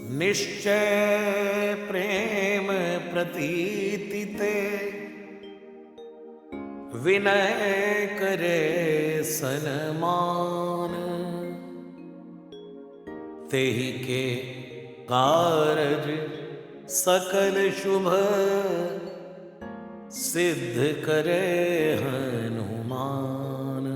निश्चय प्रेम प्रतीति ते, विनय करे सन्मान। तेहि के कारज सकल शुभ, सिद्ध करे हनुमान।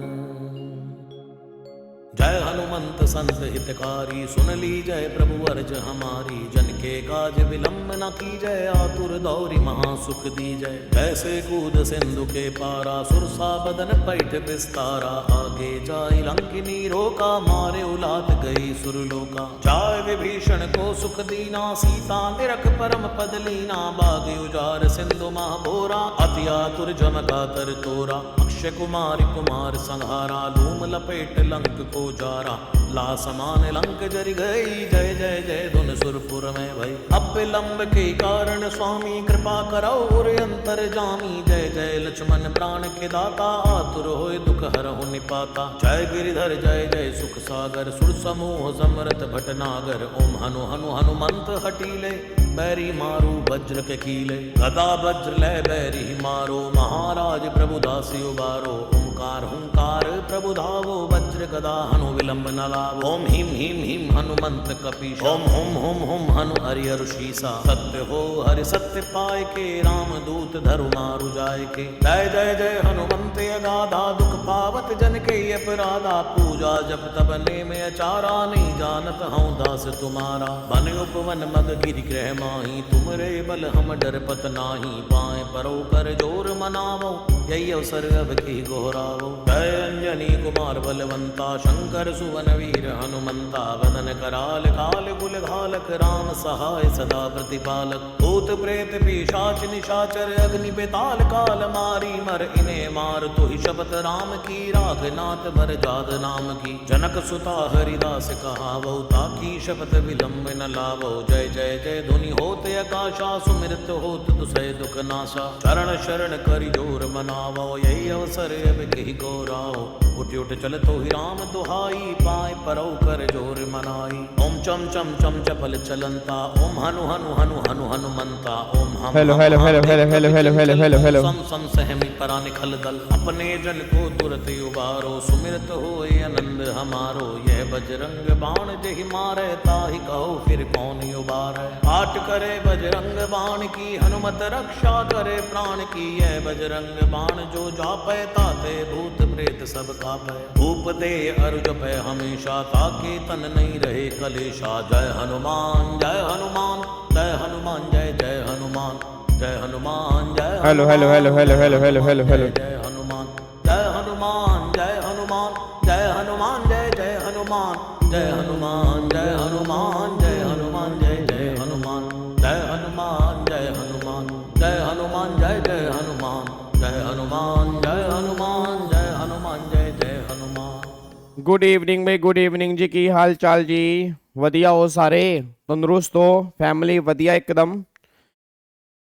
जय हनुमंत संत हितकारी, सुन ली जय प्रभु अर्ज हमारी। जन के काज विलंब न की जय, आतुर दौरी महासुख दी जय। जैसे कूद सिंधु के पारा, सुरसा बदन पैठ विस्तारा। आगे जाई लंकिनी रोका, मारे उलात गई सुरलोका। जाय विभीषण को सुख दीना, सीता निरख परम पद लीना। बाग उजार सिंधु महाभोरा, अति आतुर जमका तर तोरा। अक्षय कुमार कुमार संहारा, लूम लपेट लंक को जारा। ला समान लंक जरि गई, जय जय जय धुन सुरपुर में भई। अब विलंब के कारण स्वामी, कृपा करौ और अंतर जामी। जय जय लक्ष्मण प्राण के दाता, आतुर होय दुख हरहु निपाता। जय गिरिधर जय जय सुख सागर, सुर समूह समरथ भटनागर। ओम हनु हनु हनुमंत हटीले, बैरी मारू वज्र के कीले। गदा वज्र ले बैरी मारो, महाराज प्रभु दासी उबारो। ओंकार हुंकार प्रभु धावो, वज्र गदा हनु विलंब न लावो। ओम ह्रीं ह्रीं हनुमंत कपीसा, ओम हुम हुम हुम हनु हरिहर शीसा। सत्य हो हरि सत्य पाय के, राम दूत धरु मारु जाय के। जय जय जय हनुमंत अगाधा, दुख पावत जन के अपराधा। पूजा जप तब नेम अचारा, नहीं जानत हूँ दास तुम्हारा। बन उपवन मग गिरि गृह माही, तुमरे बल हम डरपत नाही। पाए परो कर जोर मनावो, यही अवसर अब की गोहरावो। जय अंजनी कुमार बलवंता, शंकर सुवन वीर हनुमंता। वदन कराल काल कुल घालक, राम सहाय सदा प्रतिपालक। भूत प्रेत पिशाच निशाचर, अग्नि बेताल काल मारी। मर इने मार तो ही शपथ राम की, राघनाथ भर जाद नाम की। जनक सुता हरिदास कहावो, ताकी शपथ विलंब न लावो। जय जय जय धुनि होत आकाशा, सुमिरत होत दुसै दुख नाशा। चरण शरण करि जोर मनावो, यही अवसर अब कही गौराओ। उठ उठ चल तो ही राम दुहाई, पाए परौ कर जोर मनाई। ओम चम चम चम चपल चलंता, ओम हनु हनु हनु हनु हनुमंता। ओम हम hello hello hello hello hello hello hello hello hello. सम सम सहमी परा निखल दल, अपने जन को तुरत उबारो। सुमिरत होए आनंद हमारो, यह बजरंग बाण जहि मारे। ताहि कहो फिर कौन उबारे। पाठ करे बजरंग बाण की, हनुमत रक्षा करे प्राण की। यह बजरंग बाण जो जापै, ताते भूत प्रेत सब कापै। धूप दे अरु जपै हमेशा, ताके तन नहीं रहे कलेशा। जय हनुमान जय हनुमान, जय हनुमान जय जय हनुमान। जय हनुमान जय hello hello hello hello hello hello hello hello. जय हनुमान, जय हनुमान जय हनुमान। जय हनुमान जय जय हनुमान। जय हनुमान जय हनुमान। जय हनुमान जय जय हनुमान। जय हनुमान जय हनुमान। जय हनुमान जय जय हनुमान। जय हनुमान जय हनुमान। जय हनुमान जय जय हनुमान। गुड इवनिंग भाई, गुड इवनिंग जी। की हाल चाल जी? वधिया हो सारे? तंदुरुस्त हो? फैमिली वधिया एकदम?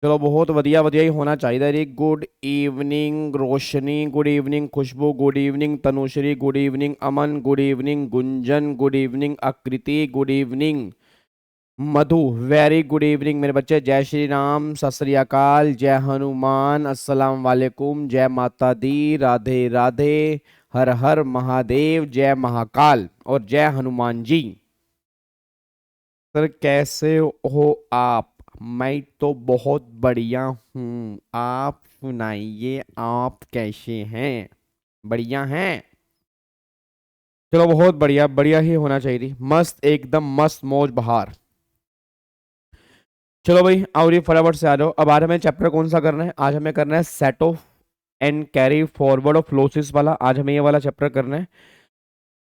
चलो बहुत वधिया वधिया ही होना चाहिए जी। Good evening Roshni, good evening Khushboo, good evening Tanushree, good evening Aman, good evening Gunjan, good evening Aakriti, good evening Madhu, very good evening मेरे बच्चे। जय श्री राम, सत श्री अकाल, जय हनुमान, अस्सलाम वालेकुम, जय माता दी, राधे राधे, हर हर महादेव, जय महाकाल और जय हनुमान जी। सर कैसे हो आप? मैं तो बहुत बढ़िया हूँ, आप सुनाइए आप कैसे हैं? बढ़िया हैं? चलो बहुत बढ़िया, बढ़िया ही होना चाहिए थी। मस्त एकदम मस्त मौज बहार। चलो भाई और ये फटाफट से आ जाओ। अब आज हमें चैप्टर कौन सा करना है? आज हमें करना है set off and carry forward of losses वाला। आज हमें ये वाला चैप्टर करना है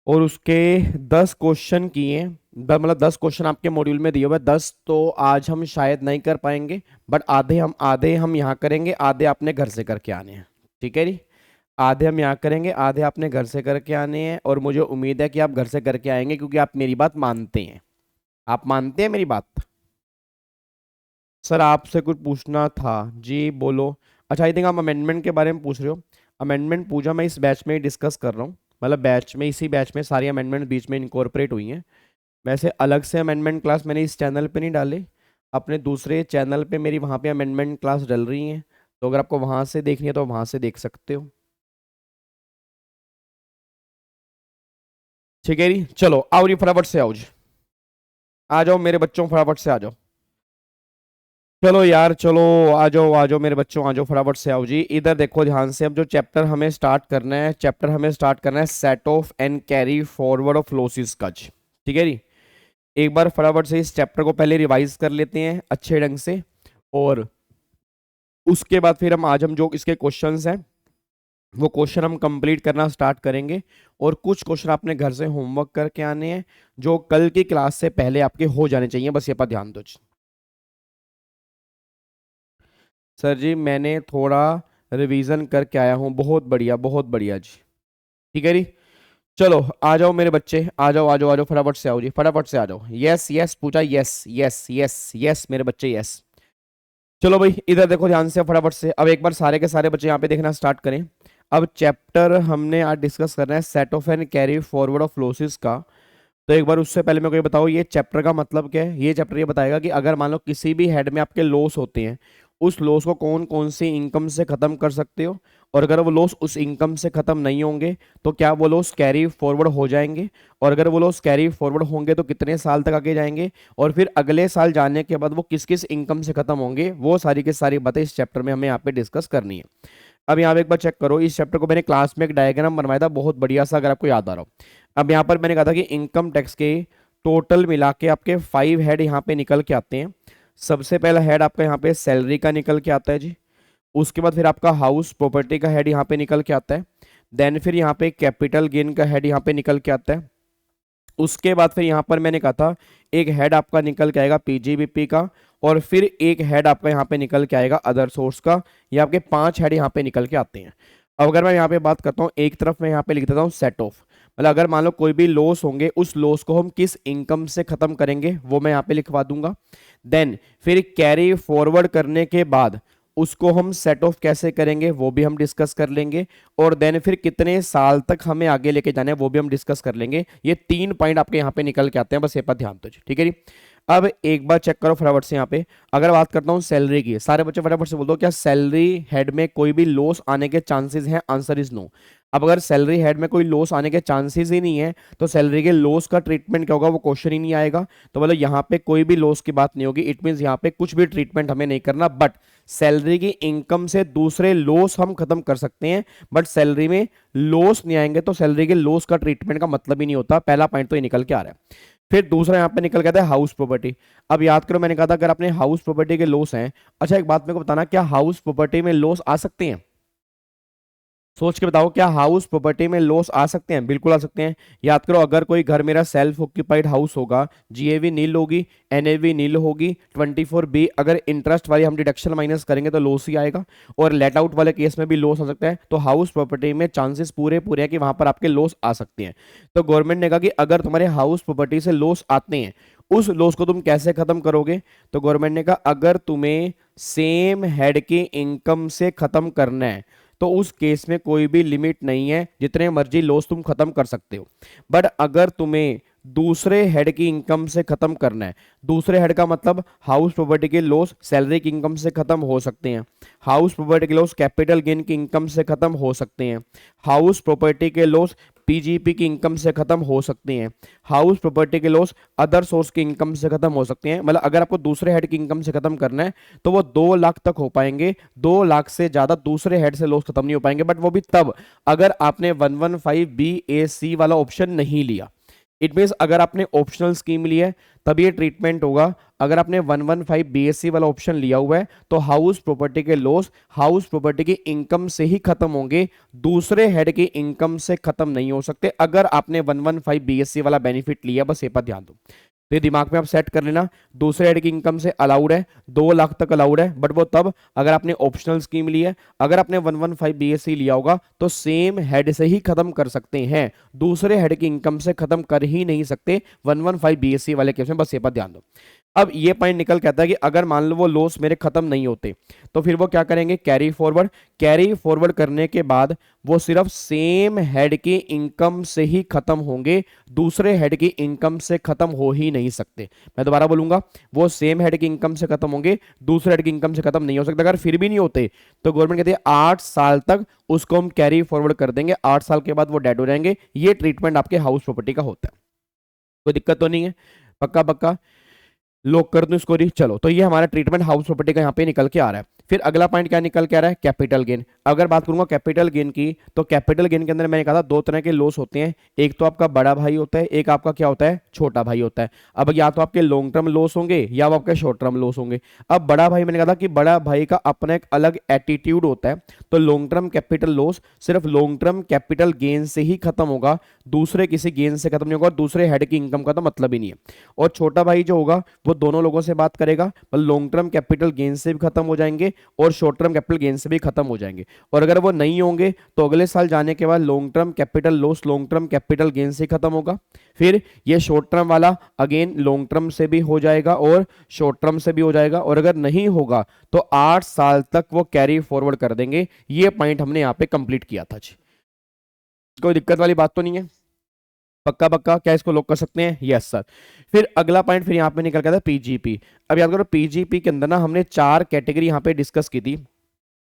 और उसके 10 क्वेश्चन किए हैं। मतलब 10 क्वेश्चन आपके मॉड्यूल में दिए हुए। 10 तो आज हम शायद नहीं कर पाएंगे, बट आधे हम यहाँ करेंगे, आधे आपने घर से करके आने हैं। ठीक है जी? आधे हम यहाँ करेंगे, आधे आपने घर से करके आने हैं। और मुझे उम्मीद है कि आप घर से करके आएंगे, क्योंकि आप मेरी बात मानते हैं। आप मानते हैं मेरी बात? सर आपसे कुछ पूछना था जी, बोलो। अच्छा, आई थिंक आप अमेंडमेंट के बारे में पूछ रहे हो। अमेंडमेंट पूछा मैं इस बैच में ही डिस्कस कर रहा हूँ। मतलब बैच में, इसी बैच में सारी अमेंडमेंट बीच में इनकॉर्पोरेट हुई हैं। वैसे अलग से अमेंडमेंट क्लास मैंने इस चैनल पे नहीं डाले, अपने दूसरे चैनल पे मेरी वहाँ पे अमेंडमेंट क्लास डल रही हैं, तो अगर आपको वहाँ से देखनी है तो वहाँ से देख सकते हो। ठीक है जी, चलो आओ जी, फटाफट से आओ जी, आ जाओ मेरे बच्चों, फटाफट से आ जाओ। चलो यार चलो, आ जाओ मेरे बच्चों, आ जाओ फटाफट से आओ जी। इधर देखो ध्यान से, अब जो चैप्टर हमें स्टार्ट करना है, चैप्टर हमें स्टार्ट करना है set off and carry forward of losses का जी। ठीक है जी, एक बार फटाफट से इस चैप्टर को पहले रिवाइज कर लेते हैं अच्छे ढंग से, और उसके बाद फिर हम आज हम जो इसके क्वेश्चंस हैं वो क्वेश्चन हम कंप्लीट करना स्टार्ट करेंगे। और कुछ क्वेश्चन आपने घर से होमवर्क करके आने हैं जो कल की क्लास से पहले आपके हो जाने चाहिए, बस ये पर ध्यान दो जी। सर जी मैंने थोड़ा रिवीजन करके आया हूँ, बहुत बढ़िया जी। ठीक है जी, चलो आ जाओ मेरे बच्चे, आ जाओ फटाफट से आओ जी, फटाफट से आ जाओ। यस यस पूछा, यस यस यस यस मेरे बच्चे यस। चलो भाई इधर देखो ध्यान से फटाफट से, अब एक बार सारे के सारे बच्चे यहाँ पे देखना स्टार्ट करें। अब चैप्टर हमने आज डिस्कस करना है set off and carry forward of losses का। तो एक बार उससे पहले मेरे को ये बताओ, ये चैप्टर का मतलब क्या है। ये चैप्टर ये बताएगा कि अगर मान लो किसी भी हेड में आपके लॉस होते हैं, उस लॉस को कौन कौन सी इनकम से खत्म कर सकते हो, और अगर वो लॉस उस इनकम से खत्म नहीं होंगे तो क्या वो लॉस कैरी फॉरवर्ड हो जाएंगे, और अगर वो लॉस कैरी फॉरवर्ड होंगे तो कितने साल तक आगे जाएंगे, और फिर अगले साल जाने के बाद वो किस किस इनकम से खत्म होंगे, वो सारी की सारी बातें इस चैप्टर में हमें यहाँ पे डिस्कस करनी है। अब यहाँ पे एक बार चेक करो, इस चैप्टर को मैंने क्लास में एक डायग्राम बनवाया था बहुत बढ़िया सा, अगर आपको याद आ रहा हो। अब यहाँ पर मैंने कहा था कि इनकम टैक्स के टोटल मिला के आपके 5 हेड यहाँ पे निकल के आते हैं। सबसे पहला हेड आपका यहाँ पे सैलरी का निकल के आता है जी। उसके बाद फिर आपका हाउस प्रॉपर्टी का हेड यहाँ पे निकल के आता है। देन फिर यहाँ पे कैपिटल गेन का हेड यहाँ पे निकल के आता है। उसके बाद फिर यहाँ पर मैंने कहा था एक हेड आपका निकल के आएगा पीजीबीपी का, और फिर एक हेड आपका यहाँ पे निकल के आएगा अदर सोर्स का। ये आपके 5 हेड यहाँ पे निकल के आते हैं। अब अगर मैं यहाँ पे बात करता हूँ, एक तरफ मैं यहाँ पे लिख देता हूँ सेट ऑफ, मतलब अगर मान लो कोई भी लॉस होंगे उस लॉस को हम किस इनकम से खत्म करेंगे वो मैं यहाँ पे लिखवा दूंगा। देन फिर कैरी फॉरवर्ड करने के बाद उसको हम सेट ऑफ कैसे करेंगे वो भी हम डिस्कस कर लेंगे, और देन फिर कितने साल तक हमें आगे लेके जाना है वो भी हम डिस्कस कर लेंगे। ये 3 पॉइंट आपके यहाँ पे निकल के आते हैं, बस ये पर ध्यान दो। ठीक है जी, अब एक बार चेक करो फटाफट से यहाँ पे, अगर बात करता हूँ सैलरी की, सारे बच्चे फटाफट से बोल दो क्या सैलरी हेड में कोई भी लॉस आने के चांसेस हैं। Answer is no. अब अगर सैलरी हेड में कोई लॉस आने के चांसेस ही नहीं है तो सैलरी के लॉस का ट्रीटमेंट क्या होगा, वो क्वेश्चन ही नहीं आएगा। तो मतलब यहाँ पे कोई भी लॉस की बात नहीं होगी, इट मीन यहाँ पे कुछ भी ट्रीटमेंट हमें नहीं करना। बट सैलरी की इनकम से दूसरे लॉस हम खत्म कर सकते हैं, बट सैलरी में लॉस नहीं आएंगे तो सैलरी के लॉस का ट्रीटमेंट का मतलब ही नहीं होता। पहला पॉइंट तो ये निकल के आ रहा है। फिर दूसरा यहाँ पे निकल के आता है हाउस प्रॉपर्टी। अब याद करो मैंने कहा था अगर अपने हाउस प्रॉपर्टी के लॉस हैं, अच्छा एक बात मेरे को बताना, क्या हाउस प्रॉपर्टी में लॉस आ सकते हैं? सोच के बताओ, क्या हाउस प्रॉपर्टी में लॉस आ सकते हैं? बिल्कुल आ सकते हैं। याद करो अगर कोई घर मेरा सेल्फ ऑक्यूपाइड हाउस होगा, जीएवी नील होगी, एनएवी नील होगी, 24B अगर इंटरेस्ट वाली हम डिडक्शन माइनस करेंगे तो लॉस ही आएगा, और लेट आउट वाले केस में भी लॉस आ सकता है। तो हाउस प्रॉपर्टी में चांसेस पूरे पूरे हैं कि वहां पर आपके लॉस आ सकते हैं। तो गवर्नमेंट ने कहा कि अगर तुम्हारे हाउस प्रॉपर्टी से लॉस आते हैं उस लॉस को तुम कैसे खत्म करोगे, तो गवर्नमेंट ने कहा अगर तुम्हें सेम हेड की इनकम से खत्म करना है तो उस केस में कोई भी लिमिट नहीं है, जितने मर्जी लॉस तुम खत्म कर सकते हो। बट अगर तुम्हें दूसरे हेड की इनकम से खत्म करना है, दूसरे हेड का मतलब हाउस प्रॉपर्टी के लॉस सैलरी की इनकम से खत्म हो सकते हैं, हाउस प्रॉपर्टी के लॉस कैपिटल गेन की इनकम से खत्म हो सकते हैं, हाउस प्रॉपर्टी के लॉस पीजीपी की इनकम से खत्म हो सकते हैं, हाउस प्रॉपर्टी के लॉस अदर सोर्स की इनकम से खत्म हो सकते हैं। मतलब अगर आपको दूसरे हेड की इनकम से खत्म करना है तो वो 2 लाख तक हो पाएंगे, 2 लाख से ज्यादा दूसरे हेड से लॉस खत्म नहीं हो पाएंगे। बट वो भी तब अगर आपने 115BAC वाला ऑप्शन नहीं लिया। इट मीन्स अगर आपने ऑप्शनल स्कीम ली है तब ये ट्रीटमेंट होगा। अगर आपने 115BAC वाला ऑप्शन लिया हुआ है तो हाउस प्रॉपर्टी के लॉस हाउस प्रॉपर्टी की इनकम से ही खत्म होंगे, दूसरे हेड की इनकम से खत्म नहीं हो सकते अगर आपने 115BAC वाला बेनिफिट लिया। बस ये पर ध्यान दो, तो ये दिमाग में आप सेट कर लेना। दूसरे हेड की इनकम से अलाउड है, 2 लाख तक अलाउड है, बट वो तब अगर आपने ऑप्शनल स्कीम ली है। अगर आपने 115BAC लिया होगा तो सेम हेड से ही खत्म कर सकते हैं, दूसरे हेड की इनकम से खत्म कर ही नहीं सकते 115BAC वाले केस में। बस ये पर ध्यान दो। अब ये पॉइंट निकल के आता है कि अगर मान लो वो लॉस मेरे खत्म नहीं होते तो फिर वो क्या करेंगे, कैरी फॉरवर्ड करने के बाद वो सिर्फ सेम हेड की इनकम से ही खत्म होंगे, दूसरे हेड की इनकम से खत्म हो ही नहीं सकते। मैं दोबारा बोलूंगा, वो सेम हेड की इनकम से खत्म होंगे, दूसरे हेड की इनकम से खत्म नहीं हो सकता। अगर फिर भी नहीं होते तो गवर्नमेंट कहती है 8 साल तक उसको हम कैरी फॉरवर्ड कर देंगे, 8 साल के बाद वो डेड हो जाएंगे। ये ट्रीटमेंट आपके हाउस प्रॉपर्टी का होता है, कोई दिक्कत तो नहीं है? पक्का पक्का लॉक कर दूं इसको री। चलो, तो ये हमारा ट्रीटमेंट हाउस प्रॉपर्टी का यहाँ पे निकल के आ रहा है। फिर अगला पॉइंट क्या निकल के आ रहा है, कैपिटल गेन। अगर बात करूंगा कैपिटल गेन की, तो कैपिटल गेन के अंदर मैंने कहा था दो तरह के लॉस होते हैं, एक तो आपका बड़ा भाई होता है, एक आपका क्या होता है, छोटा भाई होता है। अब या तो आपके लॉन्ग टर्म लॉस होंगे या वो आपके शॉर्ट टर्म लॉस होंगे। अब बड़ा भाई, मैंने कहा था कि बड़ा भाई का अपना एक अलग एटीट्यूड होता है, तो लॉन्ग टर्म कैपिटल लॉस सिर्फ लॉन्ग टर्म कैपिटल गेन से ही खत्म होगा, दूसरे किसी गेन से खत्म नहीं होगा, और दूसरे हेड की इनकम का तो मतलब ही नहीं है। और छोटा भाई जो होगा वो दोनों लोगों से बात करेगा, लॉन्ग टर्म कैपिटल गेन से भी खत्म हो जाएंगे और शॉर्ट टर्म कैपिटल गेन से भी खत्म हो जाएंगे। और अगर वो नहीं होंगे तो अगले साल जाने के बाद long term capital loss long term capital gain से खत्म होगा। फिर ये शॉर्ट टर्म वाला अगेन लॉन्ग टर्म से भी हो जाएगा और शॉर्ट टर्म से भी हो जाएगा। और अगर नहीं होगा तो 8 साल तक वो कैरी फॉरवर्ड कर देंगे। ये पॉइंट हमने यहां पे कंप्लीट किया था जी, कोई दिक्कत वाली बात तो नहीं है? पक्का पक्का, क्या इसको लॉक कर सकते हैं? Yes sir. फिर अगला पॉइंट फिर यहाँ पे निकल गया था पीजीपी। अब याद करो पीजीपी के अंदर ना हमने 4 कैटेगरी यहाँ पे डिस्कस की थी।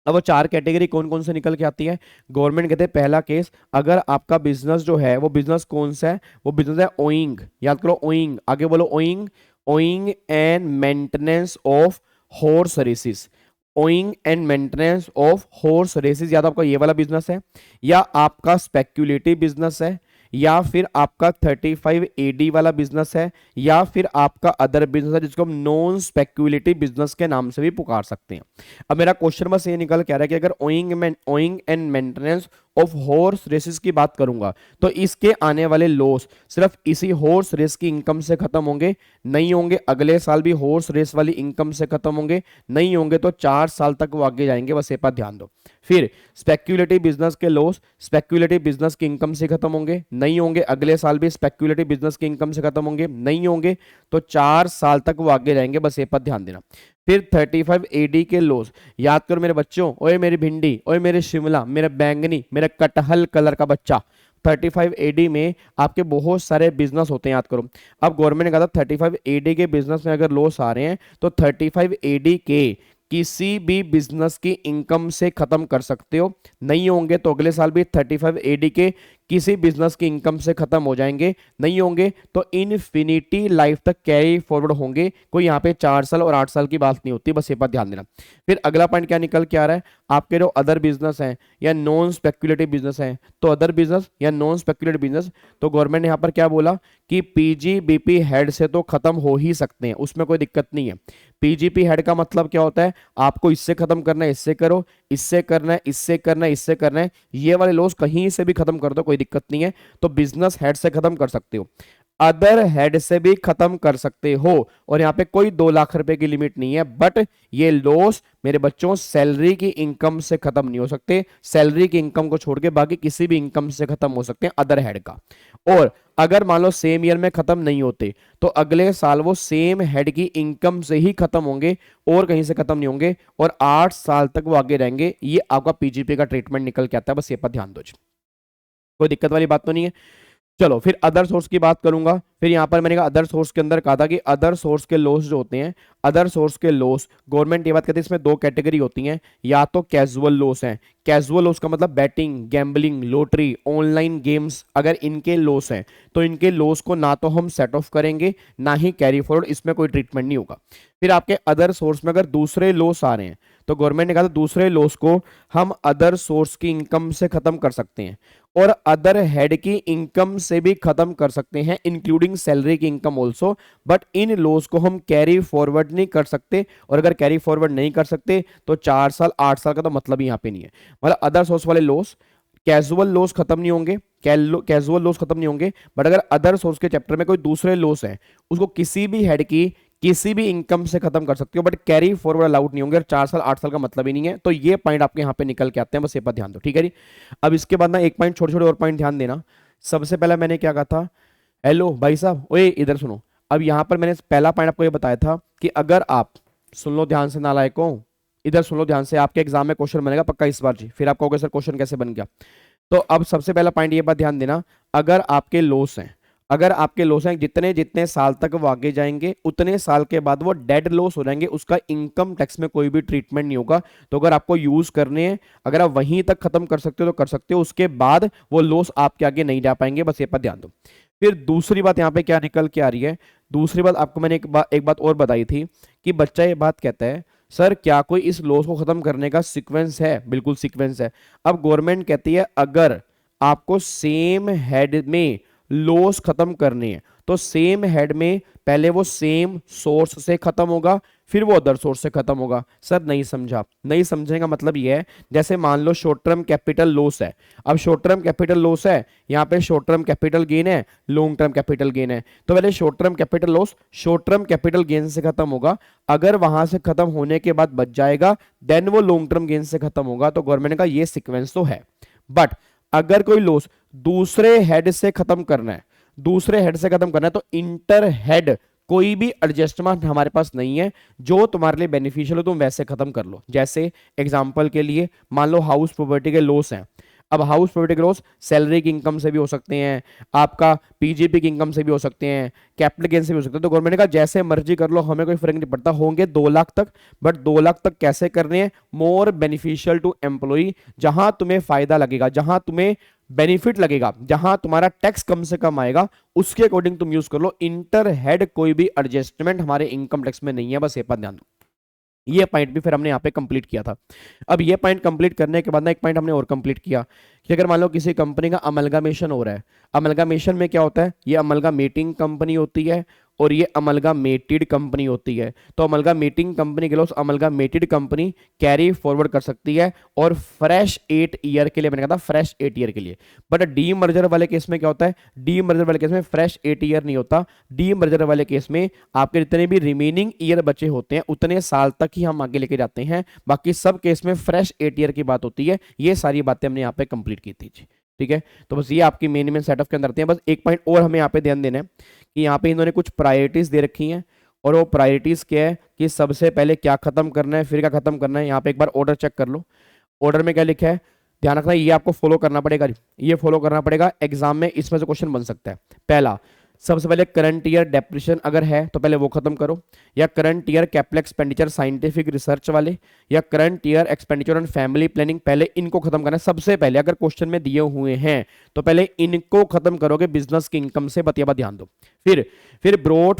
अब वो 4 कैटेगरी कौन कौन से निकल के आती है? गवर्नमेंट कहते हैं पहला केस, अगर आपका बिजनेस जो है वो बिजनेस कौन सा है, वो बिजनेस है ओइंग। याद करो ओइंग, आगे बोलो owing, owing and maintenance of horse races, owing and maintenance of horse races. या तो आपका ये वाला बिजनेस है, या आपका स्पेक्यूलेटिव बिजनेस है, या फिर आपका 35 एडी वाला बिजनेस है, या फिर आपका अदर बिजनेस है जिसको हम नॉन स्पेक्यूलेटिव बिजनेस के नाम से भी पुकार सकते हैं। अब मेरा क्वेश्चन बस ये निकल के आ रहा है कि अगर owing and maintenance of horse races की बात करूंगा तो इसके आने वाले लॉस सिर्फ इसी हॉर्स रेस की इनकम से खत्म होंगे, नहीं होंगे अगले साल भी हॉर्स रेस वाली इनकम से खत्म होंगे, नहीं होंगे तो 4 साल तक वो आगे जाएंगे, बस ये पर ध्यान दो। फिर स्पेक्यूलेटिव बिजनेस के लॉस स्पेक्यूलेटिव बिजनेस की इनकम से खत्म होंगे, नहीं होंगे अगले साल भी स्पेक्यूलेटिव बिजनेस की इनकम से खत्म होंगे, नहीं होंगे तो 4 साल तक वो आगे जाएंगे, बस ये पर ध्यान देना। फिर 35 एडी के लॉस, याद करो मेरे बच्चों, ओए मेरी भिंडी, ओए मेरे शिमला, मेरे बैंगनी, मेरे कटहल कलर का बच्चा, 35 एडी में आपके बहुत सारे बिजनेस होते हैं, याद करो। अब गवर्नमेंट ने कहा था 35 एडी के बिजनेस में अगर लॉस आ रहे हैं तो 35 एडी के किसी भी बिजनेस की इनकम से खत्म कर सकते हो, नहीं होंगे तो अगले साल भी 35 एडी के किसी बिजनेस की इनकम से खत्म हो जाएंगे, नहीं होंगे तो इनफिनिटी लाइफ तक कैरी फॉरवर्ड होंगे। कोई यहाँ पे 4 साल और 8 साल की बात नहीं होती, बस ये बात ध्यान देना। फिर अगला पॉइंट क्या निकल के आ रहा है, आपके जो अदर बिजनेस हैं या नॉन स्पेक्यूलेटिव बिजनेस हैं, तो अदर बिजनेस या नॉन स्पेक्यूलेटिव बिजनेस, तो गवर्नमेंट ने यहाँ पर क्या बोला कि पीजीबीपी हेड से तो खत्म हो ही सकते हैं, उसमें कोई दिक्कत नहीं है। पीजीपी हेड का मतलब क्या होता है, आपको इससे खत्म करना है इससे करो, इससे करना है इससे करना है इससे करना है, ये वाले लॉस कहीं से भी खत्म कर दो, कोई दिक्कत नहीं है। तो बिजनेस हेड से खत्म कर सकते हो, अदर हेड से भी खत्म कर सकते हो, और यहां पे कोई 2 लाख रुपए की लिमिट नहीं है। बट ये लॉस मेरे बच्चों सैलरी की इनकम से खत्म नहीं हो सकते, सैलरी की इनकम को छोड़ के बाकी किसी भी इनकम से खत्म हो सकते हैं अदर हेड का। और अगर मान लो सेम ईयर में खत्म नहीं होते तो अगले साल वो सेम हेड की इनकम से ही खत्म होंगे और कहीं से खत्म नहीं होंगे, और 8 साल तक वो आगे रहेंगे। ये आपका पीजीपी का ट्रीटमेंट निकल के आता है, बस ये पर ध्यान दो, कोई दिक्कत वाली बात तो नहीं है। चलो फिर अदर सोर्स की बात करूंगा। फिर यहां पर मैंने कहा अदर सोर्स के अंदर कहा था कि अदर सोर्स के लॉस जो होते हैं, अदर सोर्स के लॉस गवर्नमेंट ये बात कहती है इसमें 2 कैटेगरी होती हैं, या तो कैजुअल लॉस हैं, कैजुअल लॉस का मतलब batting, gambling, lottery, online games, अगर इनके लॉस हैं तो इनके लॉस को ना तो हम सेट ऑफ करेंगे ना ही कैरी फॉरवर्ड, इसमें कोई ट्रीटमेंट नहीं होगा। फिर आपके अदर सोर्स में अगर दूसरे लॉस आ रहे हैं तो गवर्नमेंट ने कहा था दूसरे लॉस को हम अदर सोर्स की इनकम से खत्म कर सकते हैं और अदर हेड की इनकम से भी खत्म कर सकते हैं, इंक्लूडिंग सैलरी की income also. But in loss को हम कैरी फॉरवर्ड नहीं कर सकते, और अगर कैरी फॉरवर्ड नहीं कर सकते तो 4 साल 8 साल का तो मतलब ही यहाँ पे नहीं है। मतलब अदर सोर्स वाले लॉस, कैजुअल लॉस खत्म नहीं होंगे, कैजुअल लॉस खत्म नहीं होंगे, बट अगर अदर सोर्स के चैप्टर में कोई दूसरे लॉस है उसको किसी भी हेड की किसी भी इनकम से खत्म कर सकते हो, बट कैरी फॉरवर्ड अलाउड नहीं होंगे, और 4 साल 8 साल का मतलब ही नहीं है। तो ये पॉइंट आपके यहाँ पे निकल के आते हैं, बस ये पर ध्यान दो, ठीक है जी। अब इसके बाद ना एक पॉइंट छोटे छोटे और पॉइंट ध्यान देना। सबसे पहला मैंने क्या कहा था, हेलो भाई साहब, ओए इधर सुनो, अब यहां पर मैंने पहला पॉइंट आपको ये बताया था कि अगर आप, सुन लो ध्यान से नालायकों, इधर सुन लो ध्यान से, आपके एग्जाम में क्वेश्चन बनेगा पक्का इस बार जी, फिर आप कहोगे सर क्वेश्चन कैसे बन गया। तो अब सबसे पहला पॉइंट ये बात ध्यान देना, अगर आपके लॉस हैं, अगर आपके लॉस हैं जितने जितने साल तक वो आगे जाएंगे उतने साल के बाद वो डेड लॉस हो जाएंगे, उसका इनकम टैक्स में कोई भी ट्रीटमेंट नहीं होगा। तो अगर आपको यूज करने हैं, अगर आप वहीं तक खत्म कर सकते हो तो कर सकते हो, उसके बाद वो लॉस आपके आगे नहीं जा पाएंगे, बस ये पर ध्यान दो। फिर दूसरी बात यहाँ पे क्या निकल के आ रही है, दूसरी बात आपको मैंने एक बात और बताई थी कि बच्चा ये बात कहता है सर क्या कोई इस लॉस को खत्म करने का सीक्वेंस है, बिल्कुल सीक्वेंस है। अब गवर्नमेंट कहती है अगर आपको सेम हेड में लॉस खत्म करने हैं तो सेम हेड में पहले वो सेम सोर्स से खत्म होगा, फिर वो अदर सोर्स से खत्म होगा। सर नहीं समझा, नहीं समझने का मतलब ये है, जैसे मान लो शॉर्ट टर्म कैपिटल लॉस है, अब शॉर्ट टर्म कैपिटल लॉस है, यहाँ पे शॉर्ट टर्म कैपिटल गेन है, लॉन्ग टर्म कैपिटल गेन है, तो पहले short term capital loss short term capital gain से खत्म होगा, अगर वहां से खत्म होने के बाद बच जाएगा देन वो लॉन्ग टर्म गेन से खत्म होगा। तो गवर्नमेंट का ये सीक्वेंस तो है। बट अगर कोई लॉस दूसरे हेड से खत्म करना है, दूसरे हेड से खत्म करना है, तो इंटर हेड कोई भी एडजस्टमेंट हमारे पास नहीं है, जो तुम्हारे लिए बेनिफिशियल हो तुम वैसे खत्म कर लो। जैसे एग्जांपल के लिए मान लो हाउस प्रॉपर्टी के लॉस हैं, अब हाउस प्रॉपर्टी के लॉस सैलरी की इनकम से भी हो सकते हैं, आपका पीजीपी की इनकम से भी हो सकते हैं, कैपिटल गेन से भी हो सकते हैं। तो गवर्नमेंट ने कहा जैसे मर्जी कर लो, हमें कोई फर्क नहीं पड़ता, होंगे 2 लाख तक, बट 2 लाख तक कैसे करने हैं, मोर बेनिफिशियल टू एम्प्लॉय, जहां तुम्हें फायदा लगेगा, जहां तुम्हें बेनिफिट लगेगा, जहां तुम्हारा टैक्स कम से कम आएगा, उसके अकॉर्डिंग तुम यूज कर लो। इंटर हेड कोई भी एडजस्टमेंट हमारे इनकम टैक्स में नहीं है, बस ये पर ध्यान दो। ये पॉइंट भी फिर हमने यहाँ पे कंप्लीट किया था। अब ये पॉइंट कंप्लीट करने के बाद ना एक पॉइंट हमने और कंप्लीट किया कि अगर मान लो किसी कंपनी का अमलगामेशन हो रहा है, अमलगामेशन में क्या होता है, ये अमलगामेटिंग कंपनी होती है और ये अमलगामेटेड कंपनी होती है। तो अमलगामेटिंग कंपनी के लॉस अमलगामेटेड कंपनी कैरी फॉरवर्ड कर सकती है और फ्रेश 8 ईयर के लिए, मैंने कहा था फ्रेश 8 ईयर के लिए। बट डी मर्जर वाले केस में क्या होता है, डी मर्जर वाले केस में फ्रेश 8 ईयर नहीं होता, डी मर्जर वाले केस में आपके जितने भी रिमेनिंग ईयर बचे होते हैं उतने साल तक ही हम आगे लेके जाते हैं, बाकी सब केस में फ्रेश 8 ईयर की बात होती है। ये सारी बातें हमने यहाँ पे कंप्लीट की थी। ठीक है, तो बस ये आपकी मेन सेटअप के अंदर आते हैं। बस एक पॉइंट और हमें यहाँ पे ध्यान देना है कि यहाँ पे इन्होंने कुछ प्रायोरिटीज दे रखी हैं, और वो प्रायोरिटीज क्या है कि सबसे पहले क्या खत्म करना है फिर क्या खत्म करना है। यहाँ पे एक बार ऑर्डर चेक कर लो, ऑर्डर में क्या लिखा है, ध्यान रखना ये आपको फॉलो करना पड़ेगा, ये फॉलो करना पड़ेगा। एग्जाम में इसमें से क्वेश्चन बन सकता है। पहला, सबसे पहले करंट ईयर डेप्रिसिएशन अगर है तो पहले वो खत्म करो, या current year capital expenditure scientific research वाले, या current year expenditure on family planning, पहले इनको खत्म करना है सबसे पहले। अगर क्वेश्चन में दिए हुए हैं तो पहले इनको खत्म करोगे बिजनेस की इनकम से, बतिया ध्यान दो। फिर brought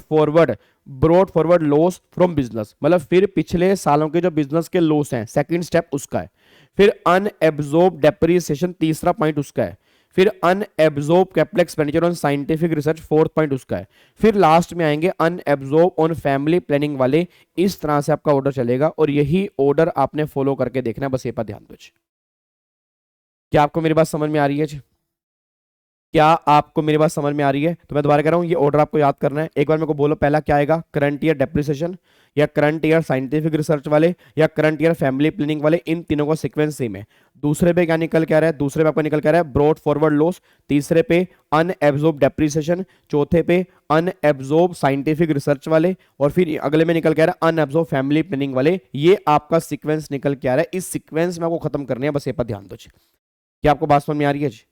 forward loss from business, मतलब फिर पिछले सालों के जो बिजनेस के लॉस हैं, सेकंड स्टेप उसका है। फिर अनएब्जॉर्ब डेप्रिसिएशन, तीसरा पॉइंट उसका है। फिर unabsorbed capital expenditure on scientific research, fourth point उसका है। फिर लास्ट में आएंगे अनएब्जॉर्ब ऑन फैमिली प्लानिंग वाले। इस तरह से आपका ऑर्डर चलेगा और यही ऑर्डर आपने फॉलो करके देखना है, बस ये पर ध्यान दो। क्या आपको मेरी बात समझ में आ रही है जी? क्या आपको मेरी बात समझ में आ रही है? तो मैं दोबारा कह रहा हूं, ये ऑर्डर आपको याद करना है। एक बार मेरे को बोलो, पहला क्या आएगा, करंट ईयर डेप्रिसिएशन, या करंट ईयर साइंटिफिक रिसर्च वाले, या करंट ईयर फैमिली प्लानिंग वाले, इन तीनों का सीक्वेंस सेम है। दूसरे पे क्या निकल के आ रहा है, दूसरे पे आपको निकल के आ रहा है ब्रॉड फॉरवर्ड लॉस, तीसरे पे अनएब्जॉर्ब डेप्रिसिएशन, चौथे पे अनएब्जॉर्ब साइंटिफिक रिसर्च वाले, और फिर अगले में निकल के आ रहा है अनएब्जॉर्ब फैमिली प्लानिंग वाले। ये आपका सीक्वेंस निकल के आ रहा है, इस सीक्वेंस में आपको खत्म करने हैं, बस ये पर ध्यान दो। क्या आपको बात समझ में आ रही है जी?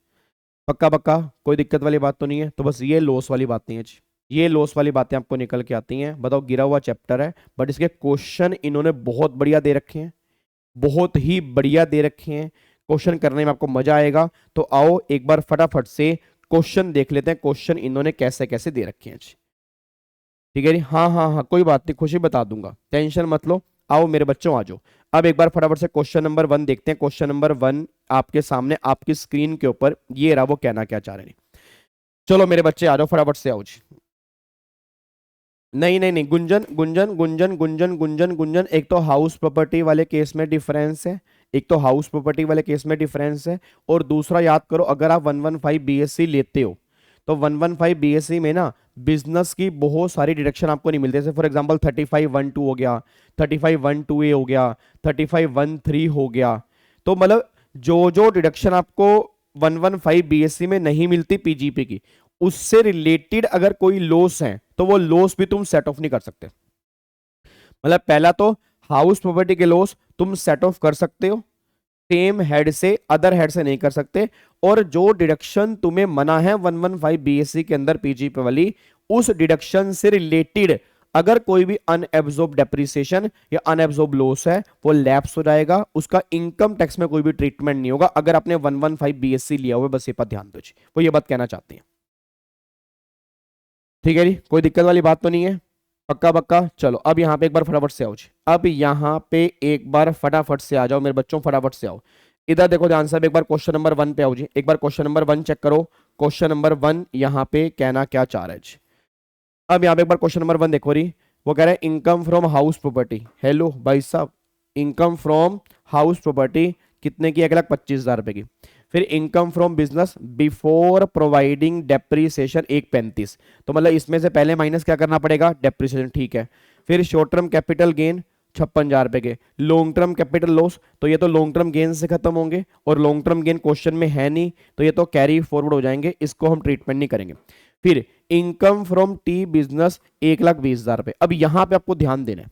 पक्का पक्का, कोई दिक्कत वाली बात तो नहीं है? तो बस ये लॉस वाली बातें हैं जी, ये लॉस वाली बातें आपको निकल के आती हैं। बताओ, गिरा हुआ चैप्टर है बट इसके क्वेश्चन इन्होंने बहुत बढ़िया दे रखे हैं, बहुत ही बढ़िया दे रखे हैं, क्वेश्चन करने में आपको मजा आएगा। तो आओ एक बार फटाफट से क्वेश्चन देख लेते हैं, क्वेश्चन इन्होंने कैसे कैसे दे रखे हैं जी। ठीक है जी, हाँ हाँ हाँ, कोई बात नहीं, खुशी बता दूंगा, टेंशन मत लो। आओ मेरे बच्चों आ जाओ। अब एक बार फटाफट से क्वेश्चन नंबर 1 देखते हैं। क्वेश्चन नंबर 1 आपके सामने आपकी स्क्रीन के ऊपर ये रहा, वो कहना क्या चाह रहे हैं। चलो मेरे बच्चे आ जाओ, फटाफट से आओ जी। नहीं नहीं नहीं, गुंजन गुंजन गुंजन गुंजन गुंजन गुंजन, एक तो हाउस प्रॉपर्टी वाले केस में डिफरेंस है, एक तो हाउस प्रॉपर्टी वाले केस में डिफरेंस है, और दूसरा याद करो, अगर आप 115 बीएससी लेते हो तो 115 बीएससी में ना बिजनेस की बहुत सारी डिडक्शन आपको नहीं मिलती। जैसे फॉर एग्जांपल 3512 हो गया, 3512A हो गया, 3513 हो गया। तो मतलब जो जो डिडक्शन आपको 115 बीएससी में नहीं मिलती पीजीपी की, उससे रिलेटेड अगर कोई लॉस है तो वो लॉस भी तुम सेट ऑफ नहीं कर सकते। मतलब पहला तो हाउस प्रॉपर्टी के लॉस तुम सेट ऑफ कर सकते हो, सेम हेड से अदर हेड से नहीं कर सकते। और जो डिडक्शन तुम्हें मना है 115 बीएससी के अंदर पीजीपी वाली, उस डिडक्शन से रिलेटेड अगर कोई भी अनएब्जॉर्ब डेप्रिसिएशन या अनएब्जॉर्ब लॉस है वो लैप्स हो जाएगा, उसका इनकम टैक्स में कोई भी ट्रीटमेंट नहीं होगा अगर आपने 115 बीएससी लिया हुआ है। बस ये पर ध्यान दो जी, वो ये बात कहना चाहते हैं। ठीक है जी, कोई दिक्कत वाली बात तो नहीं है, पक्का पक्का। चलो अब यहाँ पे एक बार फटाफट से आओ जी, अब यहाँ पे एक बार फटाफट से आ जाओ मेरे बच्चों, फटाफट से आओ इधर देखो ध्यान से। एक बार क्वेश्चन नंबर 1 पे आओ जी, एक बार क्वेश्चन नंबर 1 चेक करो। क्वेश्चन नंबर 1 यहाँ पे कहना क्या चाह रहा है जी। अब यहाँ पे एक बार क्वेश्चन नंबर 1 देखो रही, वो कह रहा है income from house property. Hello भाई साहब, इनकम फ्रॉम हाउस प्रॉपर्टी कितने की? 1,25,000 की। फिर income from business before providing depreciation 1,35,000। तो मतलब इसमें से पहले माइनस क्या करना पड़ेगा? डेप्रीसिएशन, ठीक है। फिर शॉर्ट टर्म कैपिटल गेन 56,000 के। लॉन्ग टर्म कैपिटल लॉस, तो ये तो लॉन्ग टर्म गेन से खत्म होंगे और लॉन्ग टर्म गेन क्वेश्चन में है नहीं, तो ये तो कैरी फॉरवर्ड हो जाएंगे, इसको हम ट्रीटमेंट नहीं करेंगे। फिर इनकम फ्रॉम टी बिजनेस 1,20,000। अब यहां पे आपको ध्यान देना है,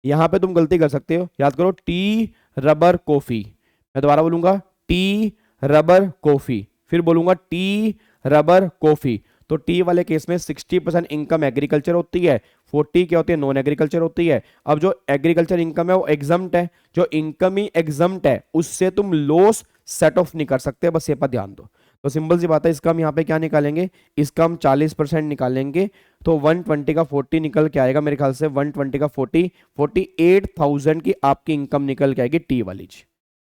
यहां पे तुम गलती कर सकते हो, याद करो टी रबर कॉफी। मैं दोबारा बोलूंगा टी रबर कॉफी, फिर बोलूंगा टी रबर कॉफी। तो टी वाले केस में 60% इनकम एग्रीकल्चर होती है, 40 क्या होती है? नॉन एग्रीकल्चर होती है। अब जो एग्रीकल्चर इनकम है वो एग्जम्प्ट है, जो इनकम ही एग्जम्प्ट है उससे तुम लॉस सेट ऑफ नहीं कर सकते, बस ये पर ध्यान दो। तो सिंपल सी बात है, इसका हम यहाँ पे क्या निकालेंगे? इसका हम 40% निकालेंगे, तो 120 का 40 निकल के आएगा मेरे ख्याल से, 120 का 40, 48,000 की आपकी इनकम निकल के आएगी टी वाली जी।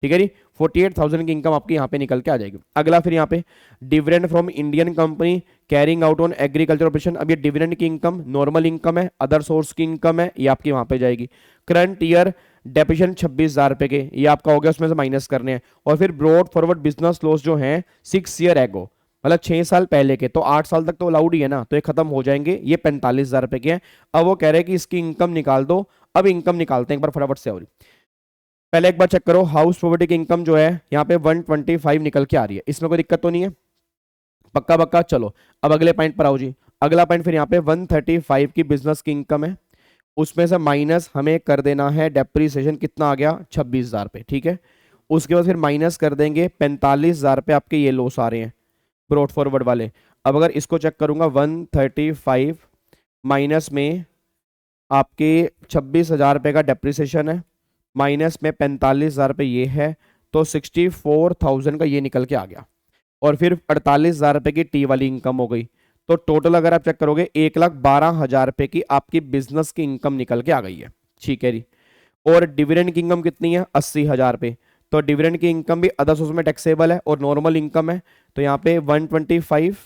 ठीक है जी, 48,000 की इनकम आपकी यहाँ पे निकल के आ जाएगी। अगला फिर यहाँ पे dividend from Indian company carrying out on agriculture operation. अब ये डिविडेंड की इनकम नॉर्मल इनकम है, अदर सोर्स की इनकम है, ये आपकी वहां पे जाएगी। करंट ईयर डेप्रिसिएशन 26,000 के, ये आपका हो गया, उसमें से माइनस करने हैं। और फिर ब्रॉड फॉरवर्ड बिजनेस लॉस जो है 6 ईयर एगो, मतलब 6 साल पहले के, तो 8 साल तक तो अलाउड ही है ना, तो ये खत्म हो जाएंगे। ये 45,000 के हैं। अब वो कह रहे हैं कि इसकी इनकम निकाल दो। अब इनकम निकालते हैं एक बार फटाफट से। और पहले एक बार चेक करो, हाउस प्रॉपर्टी की इनकम जो है यहाँ पे 125 निकल के आ रही है, इसमें कोई दिक्कत तो नहीं है, पक्का पक्का। चलो अब अगले पॉइंट पर आओ जी। अगला पॉइंट फिर यहाँ पे 135 की बिजनेस की इनकम है, उसमें से माइनस हमें कर देना है डेप्रीसिएशन, कितना आ गया? 26,000 पे, ठीक है। उसके बाद फिर माइनस कर देंगे 45,000 पे आपके ये लॉस आ रहे हैं ब्रॉड फॉरवर्ड वाले। अब अगर इसको चेक करूंगा 135 माइनस में आपके 26,000 रुपये का डेप्रिसिएशन है, माइनस में 45,000 रुपये ये है, तो 64,000 का ये निकल के आ गया। और फिर 48,000 रुपये की टी वाली इनकम हो गई। तो टोटल अगर आप चेक करोगे 1,12,000 रुपये की आपकी बिजनेस की इनकम निकल के आ गई है, ठीक है जी। और डिविडेंड की इनकम कितनी है? 80,000 रुपये। तो डिविडेंड की इनकम भी अदर सोर्स में टैक्सेबल है और नॉर्मल इनकम है, तो यहाँ पे 125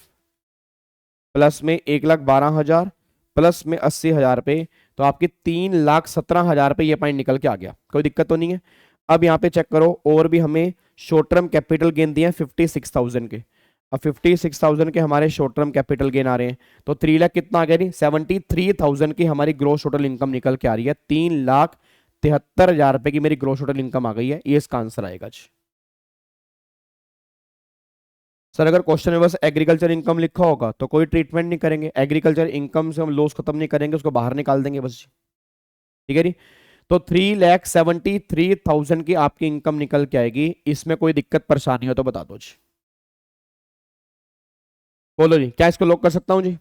प्लस में 1,12,000 प्लस में 80,000 रुपये, तो आपके 3,17,000 रुपये ये पॉइंट निकल के आ गया, कोई दिक्कत तो नहीं है। अब यहाँ पे चेक करो, और भी हमें शॉर्ट टर्म कैपिटल गेन दिए हैं 56,000 के। अब 56,000 के हमारे शॉर्ट टर्म कैपिटल गेन आ रहे हैं, तो 3 लाख कितना आ गया नहीं, 73,000 की हमारी ग्रोस टोटल इनकम निकल के आ रही है। 3,73,000 रुपये की मेरी ग्रोस टोटल इनकम आ गई है, ये इसका आंसर आएगा जी। सर अगर क्वेश्चन में बस एग्रीकल्चर इनकम लिखा होगा तो कोई ट्रीटमेंट नहीं करेंगे, एग्रीकल्चर इनकम से हम लॉस खत्म नहीं करेंगे, उसको बाहर निकाल देंगे बस जी, ठीक है जी। तो 3,73,000 की आपकी इनकम निकल के आएगी, इसमें कोई दिक्कत परेशानी हो तो बता दो जी, बोलो जी। क्या इसको लॉक कर सकता हूं जी?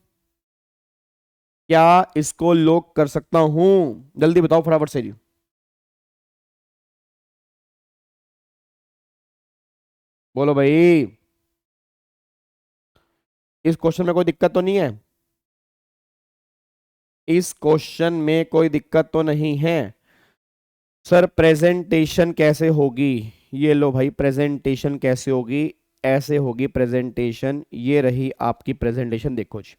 क्या इसको लॉक कर सकता हूं? जल्दी बताओ फटाफट से जी। बोलो भाई, इस क्वेश्चन में कोई दिक्कत तो नहीं है? इस क्वेश्चन में कोई दिक्कत तो नहीं है? सर प्रेजेंटेशन कैसे होगी? ये लो भाई, प्रेजेंटेशन कैसे होगी? ऐसे होगी प्रेजेंटेशन, ये रही आपकी प्रेजेंटेशन, देखो जी।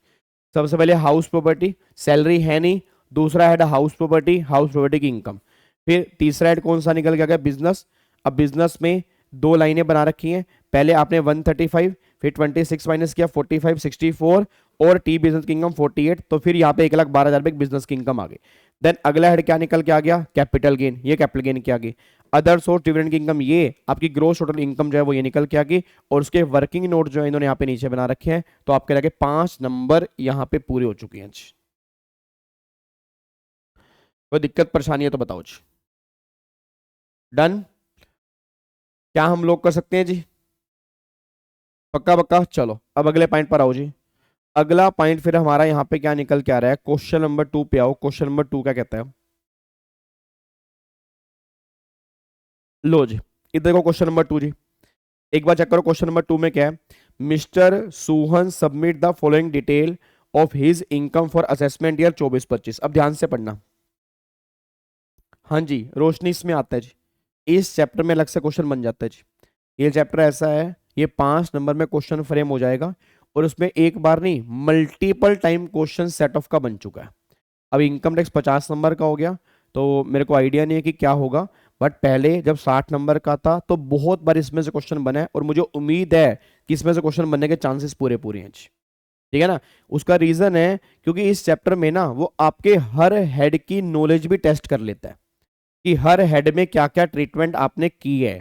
सबसे पहले हाउस प्रॉपर्टी, सैलरी है नहीं, दूसरा हेड हाउस प्रॉपर्टी की इनकम। फिर तीसरा हेड कौन सा निकल के आ गया? बिजनेस। अब बिजनेस में 2 लाइनें बना रखी हैं, पहले आपने 135, फिर 26 माइनस किया 45, 64 और टी बिजनेस की इनकम 48, तो फिर यहाँ पे 1,12,000 रुपये बिजनेस की इनकम आ गई। देन अगला हेड क्या निकल के आ गया? कैपिटल गेन, ये कैपिटल गेन की आ गई। अदर सोर्स डिविडेंड की इनकम ये, आपकी ग्रोस टोटल इनकम जो है वो ये निकल के आ गई, और उसके वर्किंग नोट जो है इन्होंने यहाँ पे नीचे बना रखे हैं, तो आपके लगे 5 नंबर यहाँ पे पूरे हो चुके हैं जी। कोई दिक्कत परेशानी है तो बताओ जी। डन, क्या हम लोग कर सकते हैं जी? पक्का पक्का, चलो अब अगले पॉइंट पर आओ जी। अगला पॉइंट फिर हमारा यहाँ पे क्या निकल के आ रहा है, क्वेश्चन नंबर 2 पे आओ। क्वेश्चन नंबर 2 क्या कहता है, लो जी, इधर को क्वेश्चन नंबर 2 जी, एक बार चेक करो क्वेश्चन नंबर 2 में क्या है। Mister Suhan submit the following detail of his income for assessment year 24-25। अब ध्यान से पढ़ना। हाँ जी, रोशनी इसमें आता है जी, इस चैप्टर में अलग से क्वेश्चन बन जाता है जी। ये चैप्टर ऐसा है, ये 5 नंबर में क्वेश्चन फ्रेम हो जाएगा, और उसमें एक बार नहीं multiple time question set of का बन चुका है। अब इनकम टैक्स 50 नंबर का हो गया, तो मेरे को आइडिया नहीं है कि क्या होगा, बट पहले जब 60 नंबर का था तो बहुत बार इसमें से क्वेश्चन बना है, और मुझे उम्मीद है कि इसमें से क्वेश्चन बनने के चांसेस पूरे पूरे हैं। ठीक है ना? उसका रीजन है क्योंकि इस चैप्टर में ना वो आपके हर हेड की नॉलेज भी टेस्ट कर लेता है कि हर हेड में क्या क्या ट्रीटमेंट आपने की है।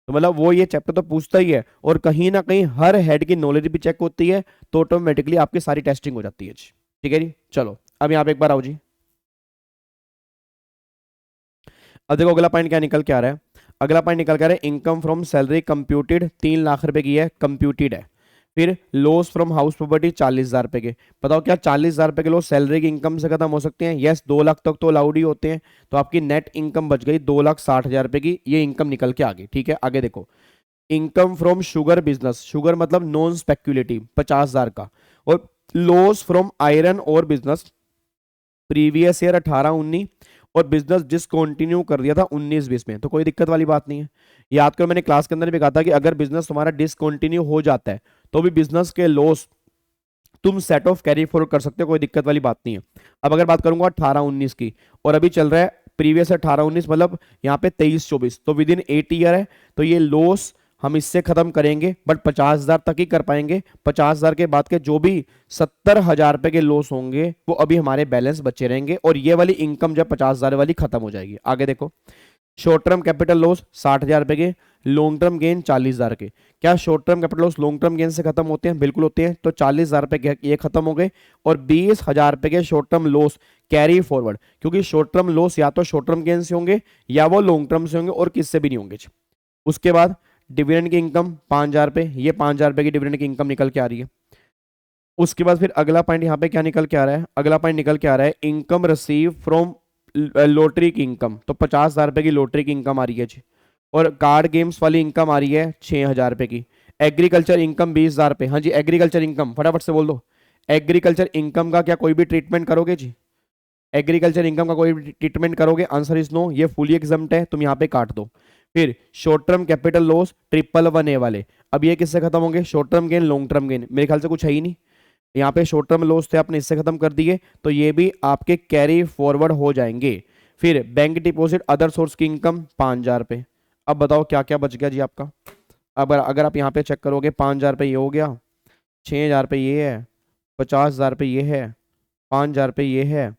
तो मतलब वो ये चैप्टर तो पूछता ही है, और कहीं ना कहीं हर हेड की नॉलेज भी चेक होती है, तो ऑटोमेटिकली आपकी सारी टेस्टिंग हो जाती है जी। ठीक है जी, चलो अब यहाँ पे एक बार आओ जी। अब देखो अगला पॉइंट क्या निकल के आ रहा है। अगला पॉइंट निकल के आ रहा है, income from salary computed 3 lakh रुपए की है, कंप्यूटेड है। फिर लॉस फ्रॉम हाउस प्रॉपर्टी 40,000 रुपए के। बताओ क्या 40,000 रुपए के लॉस सैलरी की इनकम से खत्म हो सकते हैं? यस, 2 लाख तक तो अलाउड ही होते हैं। तो आपकी नेट इनकम बच गई 2,60,000 रुपए की, ये इनकम निकल के आ गई। ठीक है, आगे देखो, income from sugar business, sugar मतलब नॉन स्पेक्युलेटिव, 50,000 का। और लॉस फ्रॉम आयरन और बिजनेस, प्रीवियस ईयर 18-19, और बिजनेस डिसकंटिन्यू कर दिया था 19-20 में, तो कोई दिक्कत वाली बात नहीं है। याद करो मैंने क्लास के अंदर भी कहा था कि अगर बिजनेस तुम्हारा डिसकंटिन्यू हो जाता है तो भी बिजनेस के लॉस तुम सेट ऑफ कैरी फॉरवर्ड कर सकते हो, कोई दिक्कत वाली बात नहीं है। अब अगर बात करूंगा 18-19 की, और अभी चल रहा है प्रीवियस 18-19, मतलब यहाँ पे 23-24, तो विद इन 8 ईयर है, तो ये लॉस हम इससे खत्म करेंगे, बट 50,000 तक ही कर पाएंगे। 50,000 के बाद के जो भी 70,000 रुपए के लॉस होंगे वो अभी हमारे बैलेंस बचे रहेंगे, और ये वाली इनकम जब 50,000 वाली खत्म हो जाएगी। आगे देखो, शॉर्ट टर्म कैपिटल लॉस 60,000 रुपए के, लॉन्ग टर्म गेन 40,000 के। क्या short term capital loss long term gain से खत्म होते हैं? बिल्कुल होते हैं। तो 40,000 रुपए ये खत्म हो गए, और 20,000 रुपए के short term loss carry forward, क्योंकि शॉर्ट टर्म लॉस या तो शॉर्ट टर्म गेन से होंगे या वो लॉन्ग टर्म से होंगे, और किससे भी नहीं होंगे। उसके बाद डिविडेंड की इनकम 5,000 रुपए, ये 5,000 रुपए की डिविडेंड की इनकम निकल के आ रही है। उसके बाद फिर अगला पॉइंट यहाँ पे क्या निकल के आ रहा है, अगला पॉइंट निकल के आ रहा है, इनकम रिसीव फ्रॉम लॉटरी की इनकम, तो 50,000 रुपए की लॉटरी की इनकम आ रही है जी। और कार्ड गेम्स वाली इनकम आ रही है 6,000 रुपए की। एग्रीकल्चर इनकम 20,000 रुपए, हाँ जी एग्रीकल्चर इनकम, फटाफट से बोल दो। एग्रीकल्चर इनकम का क्या कोई भी ट्रीटमेंट करोगे जी? एग्रीकल्चर इनकम का कोई ट्रीटमेंट करोगे? आंसर इज नो, ये फुली एग्जम्प्ट है, तुम यहाँ पे काट दो। फिर short term capital loss 111A वाले, अब ये किससे खत्म होंगे? Short term gain, long term gain, मेरे ख्याल से कुछ है ही नहीं। यहाँ पे शॉर्ट टर्म लॉस थे, आपने इससे खत्म कर दिए, तो ये भी आपके कैरी फॉरवर्ड हो जाएंगे। फिर बैंक डिपॉजिट अदर सोर्स की इनकम 5,000 रुपए। अब बताओ क्या क्या बच गया जी आपका? अब अगर आप यहाँ पे चेक करोगे, 5,000 रुपये ये हो गया, 6,000 रुपये ये है, 50,000 रुपये ये है, 5,000 रुपये ये है,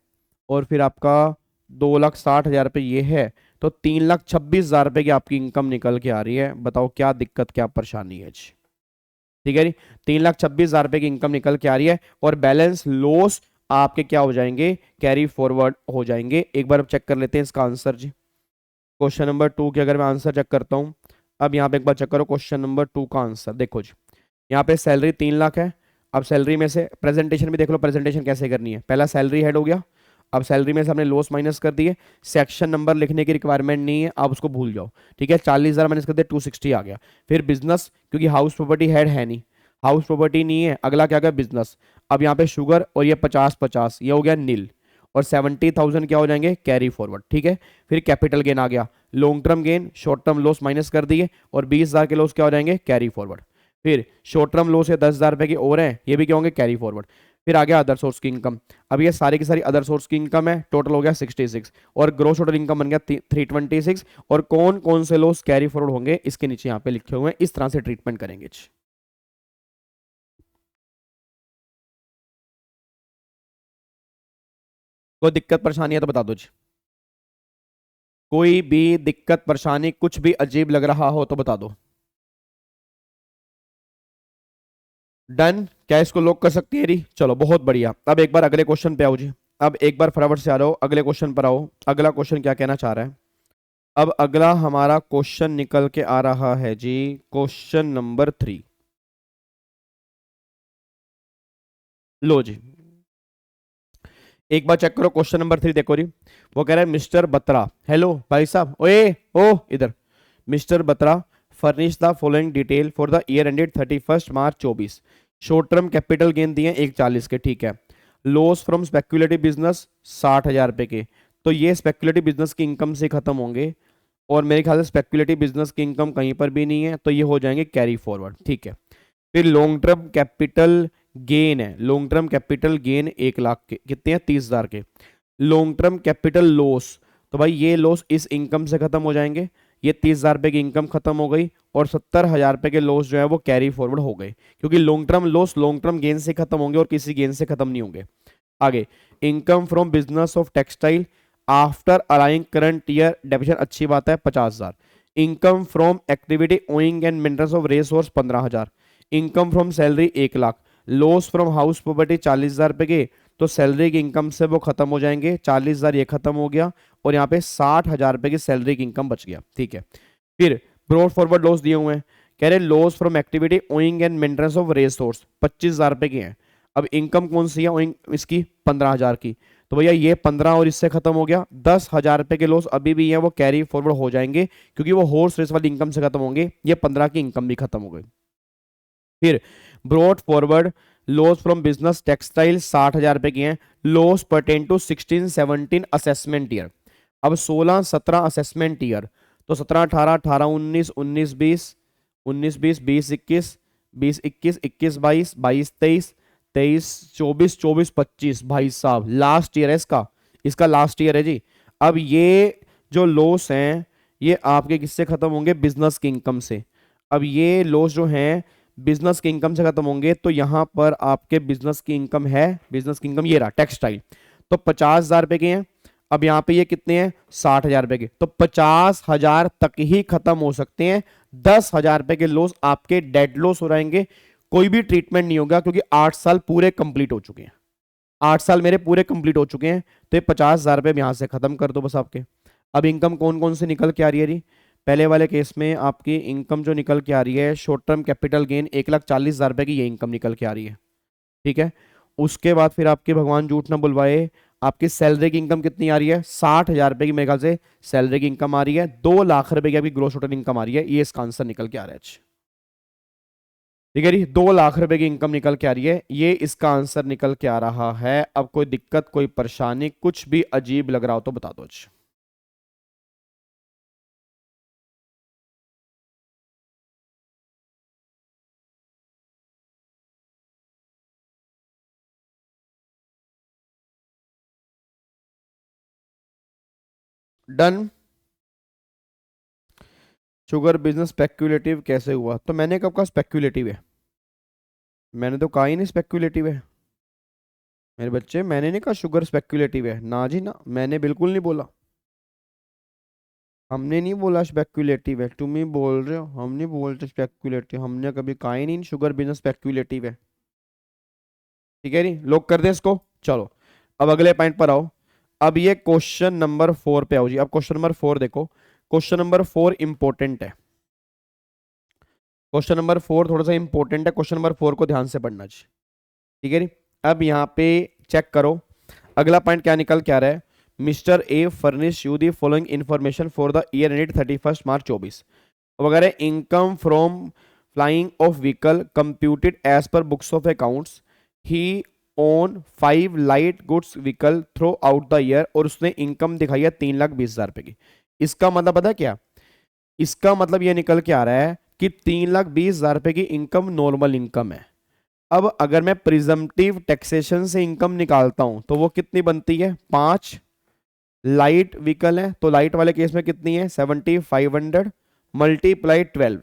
और फिर आपका 2,60,000 रुपये ये है, तो 3,26,000 रुपये की आपकी इनकम निकल के आ रही है। बताओ क्या दिक्कत क्या परेशानी है जी? ठीक है जी, 3,26,000 रुपये की इनकम निकल के आ रही है, और बैलेंस लॉस आपके क्या हो जाएंगे? कैरी फॉरवर्ड हो जाएंगे। एक बार चेक कर लेते हैं इसका आंसर जी। क्वेश्चन नंबर 2 की अगर मैं आंसर चेक करता हूं, अब यहाँ पे एक बार चेक करो क्वेश्चन नंबर 2 का आंसर। देखो जी, यहाँ पे सैलरी 3 लाख है। अब सैलरी में से प्रेजेंटेशन भी देख लो, प्रेजेंटेशन कैसे करनी है। पहला सैलरी हेड हो गया, अब सैलरी में से हमने लॉस माइनस कर दिए, सेक्शन नंबर लिखने की रिक्वायरमेंट नहीं है, आप उसको भूल जाओ। ठीक है, 40,000 माइनस कर दिए, 260 आ गया। फिर बिजनेस, क्योंकि हाउस प्रॉपर्टी हेड है नहीं, हाउस प्रॉपर्टी नहीं है, अगला क्या गया? बिजनेस। अब यहाँ पे शुगर, और ये 50-50, ये हो गया नील, और 70,000 क्या हो जाएंगे? Carry forward. ठीक है, फिर कैपिटल गेन आ गया, long term gain, short term loss minus कर दिए, और 20,000 के लॉस क्या हो जाएंगे? Carry forward. फिर शॉर्ट टर्म लॉस है 10,000 रुपए के और हैं, ये भी क्या होंगे? Carry forward. फिर आ गया अदर सोर्स की इनकम, अब ये सारी की सारी अदर सोर्स की इनकम है, टोटल हो गया 66, और ग्रोस टोटल इनकम बन गया 326। और कौन कौन से लॉस कैरी फॉरवर्ड होंगे इसके नीचे यहाँ पे लिखे हुए हैं, इस तरह से ट्रीटमेंट करेंगे। कोई दिक्कत परेशानी है तो बता दो जी। कोई भी दिक्कत परेशानी कुछ भी अजीब लग रहा हो तो बता दो। डन, क्या इसको लॉक कर सकती है री? चलो बहुत बढ़िया। अब एक बार अगले क्वेश्चन पे आओ जी। अब एक बार फटाफट से आ जाओ, अगले क्वेश्चन पर आओ। अगला क्वेश्चन क्या कहना चाह रहा है? अब अगला हमारा क्वेश्चन निकल के आ रहा है जी, क्वेश्चन नंबर 3। लो जी, एक बार चेक करो क्वेश्चन नंबर 3, देखो री। वो कह रहा है मिस्टर बत्रा, हेलो भाई साहब, ओए ओ इधर। Mister Batra furnish the following detail for the year ended 31 March 24। Short term capital gain दिए 140 के, ठीक है। लॉस फ्रॉम स्पेक्युलेटिव बिजनेस 60,000 रुपए के। तो ये स्पेक्युलेटिव बिजनेस की इनकम से खत्म होंगे, और मेरे ख्याल से स्पेक्युलेटिव बिजनेस की इनकम कहीं पर भी नहीं है, तो ये हो जाएंगे कैरी फॉरवर्ड, ठीक है। फिर लॉन्ग टर्म कैपिटल गेन है, long term capital gain 1 lakh के, कितने हैं? 30,000 के। लॉन्ग टर्म कैपिटल लॉस, तो भाई ये लॉस इस इनकम से खत्म हो जाएंगे। ये 30,000 रुपए की इनकम खत्म हो गई, और 70,000 रुपए के लॉस जो है वो कैरी फॉरवर्ड हो गए, क्योंकि long term loss long term gain से खत्म होंगे और किसी गेन से खत्म नहीं होंगे। आगे, income from business of textile after allowing current year depreciation, अच्छी बात है, 50,000। Income from activity owing and maintenance of race horse 15,000। Income from salary 1 lakh. Loss from house property 40,000 रुपए के, तो सैलरी की इनकम से वो खत्म हो जाएंगे। 40,000 ये खत्म हो गया, और यहाँ पे 60,000 रुपए की सैलरी की इनकम बच गया, ठीक है। फिर ब्रॉड फॉरवर्ड लॉस दिए हुए हैं, कह रहे loss from activity owing and maintenance of race horse 25,000 रुपए की है। अब इनकम कौन सी है ओइंग इसकी? 15,000 की। तो भैया ये 15 और इससे खत्म हो गया। 10,000 रुपए के लॉस अभी भी है, वो कैरी फॉरवर्ड हो जाएंगे, क्योंकि वो हॉर्स रेस वाली इनकम से खत्म होंगे। ये 15 की इनकम भी खत्म हो गई। फिर brought forward loss from business textile 60,000 रुपए की है। Loss pertain to 16-17 assessment year. अब 16-17 असेसमेंट ईयर, तो 17-18, 18-19, 19-20, 19-20, 20-21, 20-21, 21-22, 22-23, 23-24, 24-25, भाई साहब लास्ट ईयर है इसका, इसका लास्ट ईयर है जी। अब ये जो लॉस हैं ये आपके किससे खत्म होंगे? बिजनेस की इनकम से। अब ये लॉस जो हैं बिजनेस की इनकम से खत्म होंगे, तो यहां पर आपके बिजनेस की इनकम है, बिजनेस की इनकम ये रहा टेक्सटाइल, तो 50,000 रुपए के हैं। अब यहाँ पे ये कितने हैं? 60,000 रुपए के, तो 50,000 तक ही खत्म हो सकते हैं। 10,000 रुपए के लॉस आपके डेड लॉस हो जाएंगे, कोई भी ट्रीटमेंट नहीं होगा, क्योंकि 8 साल पूरे कंप्लीट हो चुके हैं। 8 साल मेरे पूरे कंप्लीट हो चुके हैं, तो ये 50,000 रुपए यहां से खत्म कर दो बस आपके। अब इनकम कौन कौन से निकल के आ रही है जी? पहले वाले केस में आपकी इनकम जो निकल के आ रही है, शॉर्ट टर्म कैपिटल गेन 1,40,000 रुपए की, ये इनकम निकल के आ रही है, ठीक है। उसके बाद फिर आपके भगवान झूठ ना बुलवाए, आपकी सैलरी की इनकम कितनी आ रही है? 60,000 रुपए की मेरे ख्याल से सैलरी की इनकम आ रही है। 2 लाख रुपए की आपकी ग्रोस टोटल इनकम आ रही है, ये इसका आंसर निकल के आ रहा है, ठीक है जी। 2 लाख रुपए की इनकम निकल के आ रही है, ये इसका आंसर निकल के आ रहा है। अब कोई दिक्कत, कोई परेशानी, कुछ भी अजीब लग रहा हो तो बता दो जी। डन। शुगर बिजनेस स्पेक्युलेटिव कैसे हुआ? तो मैंने कब कहा स्पेक्युलेटिव है? मैंने तो कहा ही नहीं स्पेक्युलेटिव है मेरे बच्चे, मैंने नहीं कहा शुगर स्पेक्युलेटिव है, ना जी ना, मैंने बिल्कुल नहीं बोला। हमने नहीं बोला स्पेक्युलेटिव है, तुम ही बोल रहे हो, हम नहीं बोलते स्पेक्युलेटिव, हमने कभी कहा ही नहीं शुगर बिजनेस स्पेक्युलेटिव है, ठीक है। नहीं लॉक कर दे इसको। चलो अब अगले पॉइंट पर आओ। अब ये क्वेश्चन नंबर 4 पे आओ जी। अब क्वेश्चन नंबर 4 देखो, क्वेश्चन नंबर 4 इंपॉर्टेंट है। क्वेश्चन नंबर 4 थोड़ा सा इंपॉर्टेंट है, क्वेश्चन नंबर 4 को ध्यान से पढ़ना जी, ठीक है नी। अब यहाँ पे चेक करो, अगला पॉइंट क्या निकल के आ रहा है? Mister A furnish you the following information for the year ended 31 March 24। वगैरह income from flying of vehicle computed as per books of accounts. He own 5 light goods vehicle throughout the year, और उसने income दिखाई है 3,20,000 रुपए की। इसका मतलब पता क्या? इसका मतलब ये निकल के आ रहा है कि 3,20,000 रुपए की इनकम नॉर्मल इनकम है। अब अगर मैं प्रिजम्पटिव टैक्सेशन से इनकम निकालता हूं तो वो कितनी बनती है? 5 लाइट व्हीकल है, तो लाइट वाले केस में कितनी है? 7,500 मल्टीप्लाई 12,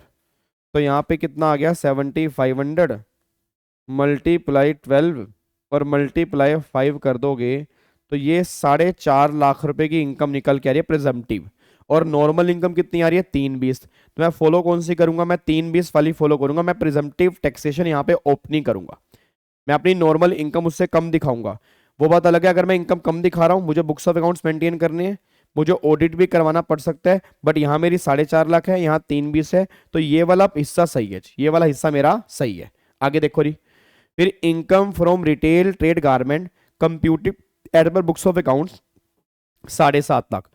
तो यहां पे कितना आ गया? 7,500 मल्टीप्लाई 12 और मल्टीप्लाई 5 कर दोगे तो ये 4.5 लाख रुपए की इनकम निकल के आ रही है प्रिजम्पटिव। और नॉर्मल इनकम कितनी आ रही है 320। तो मैं फॉलो कौन सी करूंगा, मैं 320 वाली फॉलो करूंगा। मैं प्रिजम्पटिव टैक्सेशन यहाँ पे ऑप्ट नहीं करूंगा, मैं अपनी नॉर्मल इनकम उससे कम दिखाऊंगा। वो बात अलग है, अगर मैं इनकम कम दिखा रहा हूँ, मुझे बुक्स ऑफ अकाउंट्स मेंटेन करने हैं, मुझे ऑडिट भी करवाना पड़ सकता है, बट यहाँ मेरी 4.5 लाख है, यहाँ 320 है, तो ये वाला हिस्सा सही है, ये वाला हिस्सा मेरा सही है। आगे देखो री, फिर income from retail trade garment computed at per books of accounts 7.5 lakh.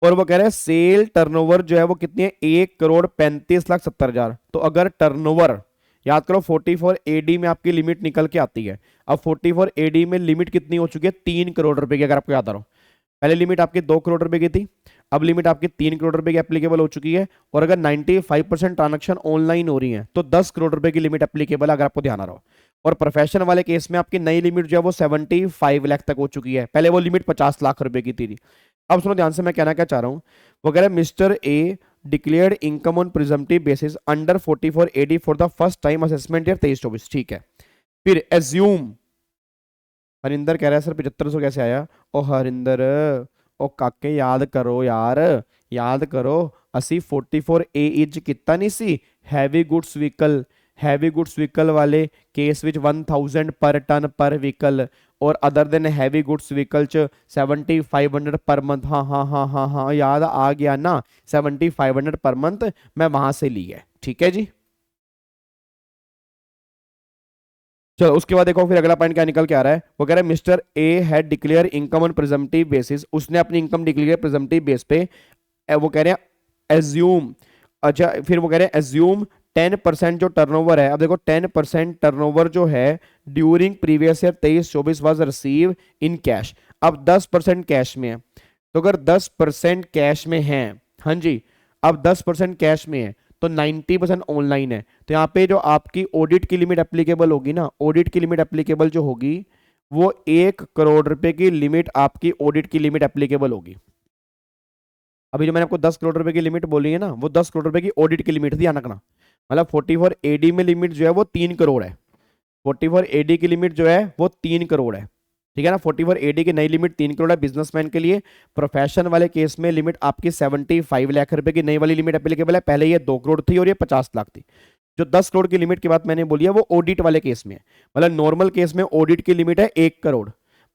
और वो कह रहे हैं सेल टर्नओवर जो है वो कितनी है 1,35,70,000। तो अगर टर्नओवर, याद करो 44 AD में आपकी लिमिट निकल के आती है। अब 44 AD में लिमिट कितनी हो चुकी है 3 करोड़ रुपए की, अगर आपको याद आ रहा हो। पहले लिमिट आपकी 2 करोड़ रुपए की थी, अब लिमिट आपकी 3 करोड़ रुपए की एप्लीकेबल हो चुकी है। और अगर 95% ट्रांजेक्शन ऑनलाइन हो रही है तो 10 करोड़ रुपए की लिमिट एप्लीकेबल है, अगर आपको ध्यान आ रहा हो। और प्रोफेशन वाले केस में आपकी नई लिमिट जो है वो 75 लाख तक हो चुकी है, पहले वो लिमिट 50 लाख रुपए की थी। अब सुनो ध्यान से, मैं कहना क्या चाह रहा हूं। वो कह रहे हैं mister A declared income on presumptive basis under 44 AD for the first time assessment year 23-24। ठीक है, फिर एज्यूम, हरिंदर कह रहा है सर 7500 कैसे आया। ओ हरिंदर, ओ काके याद करो यार, याद करो। असी 44 A इज कितना नहीं C heavy goods vehicle, heavy goods vehicle वाले case which 1000 per ton per vehicle, और other than heavy goods vehicle च 7500 पर मंथ। हाँ हाँ हाँ हाँ हाँ याद आ गया ना, 7500 पर मंथ मैं वहां से ली है। ठीक है जी, चलो उसके बाद देखो फिर अगला पॉइंट क्या निकल के आ रहा है। वो कह रहा है mister A had declare income on presumptive basis, उसने अपनी इनकम डिक्लेयर प्रिजम्पटिव बेस पे। वो कह रहे हैं एज्यूम, अच्छा फिर वो कह रहे हैं एज्यूम 10% जो टर्नओवर है। अब देखो 10% टर्नओवर जो है during previous year 23-24 was receive in cash. अब 10% कैश में है, तो अगर 10% कैश में है, हाँ जी, अब 10% कैश में है तो 90% ऑनलाइन है। तो यहाँ पे जो आपकी ऑडिट की लिमिट एप्लीकेबल होगी ना, ऑडिट की लिमिट एप्लीकेबल जो होगी वो 1 करोड़ रुपए की लिमिट आपकी ऑडिट की लिमिट एप्लीकेबल होगी। अभी जो मैंने आपको 10 करोड़ रुपए की लिमिट बोली है ना, वो 10 करोड़ रुपए की ऑडिट की लिमिट थी, ध्यान रखना। मतलब 44 AD में लिमिट जो है वो 3 करोड़ है, 44 AD की लिमिट जो है वो 3 करोड़ है। ठीक है ना, 44 AD की नई लिमिट 3 करोड़ है बिजनेसमैन के लिए। प्रोफेशन वाले केस में लिमिट आपकी 75 लाख रुपए की नई वाली लिमिट एप्लीकेबल है, पहले ये 2 करोड़ थी और ये 50 लाख थी। जो 10 करोड़ की लिमिट की बात मैंने बोली है वो ऑडिट वाले केस में है। मतलब नॉर्मल केस में ऑडिट की लिमिट है 1 करोड़,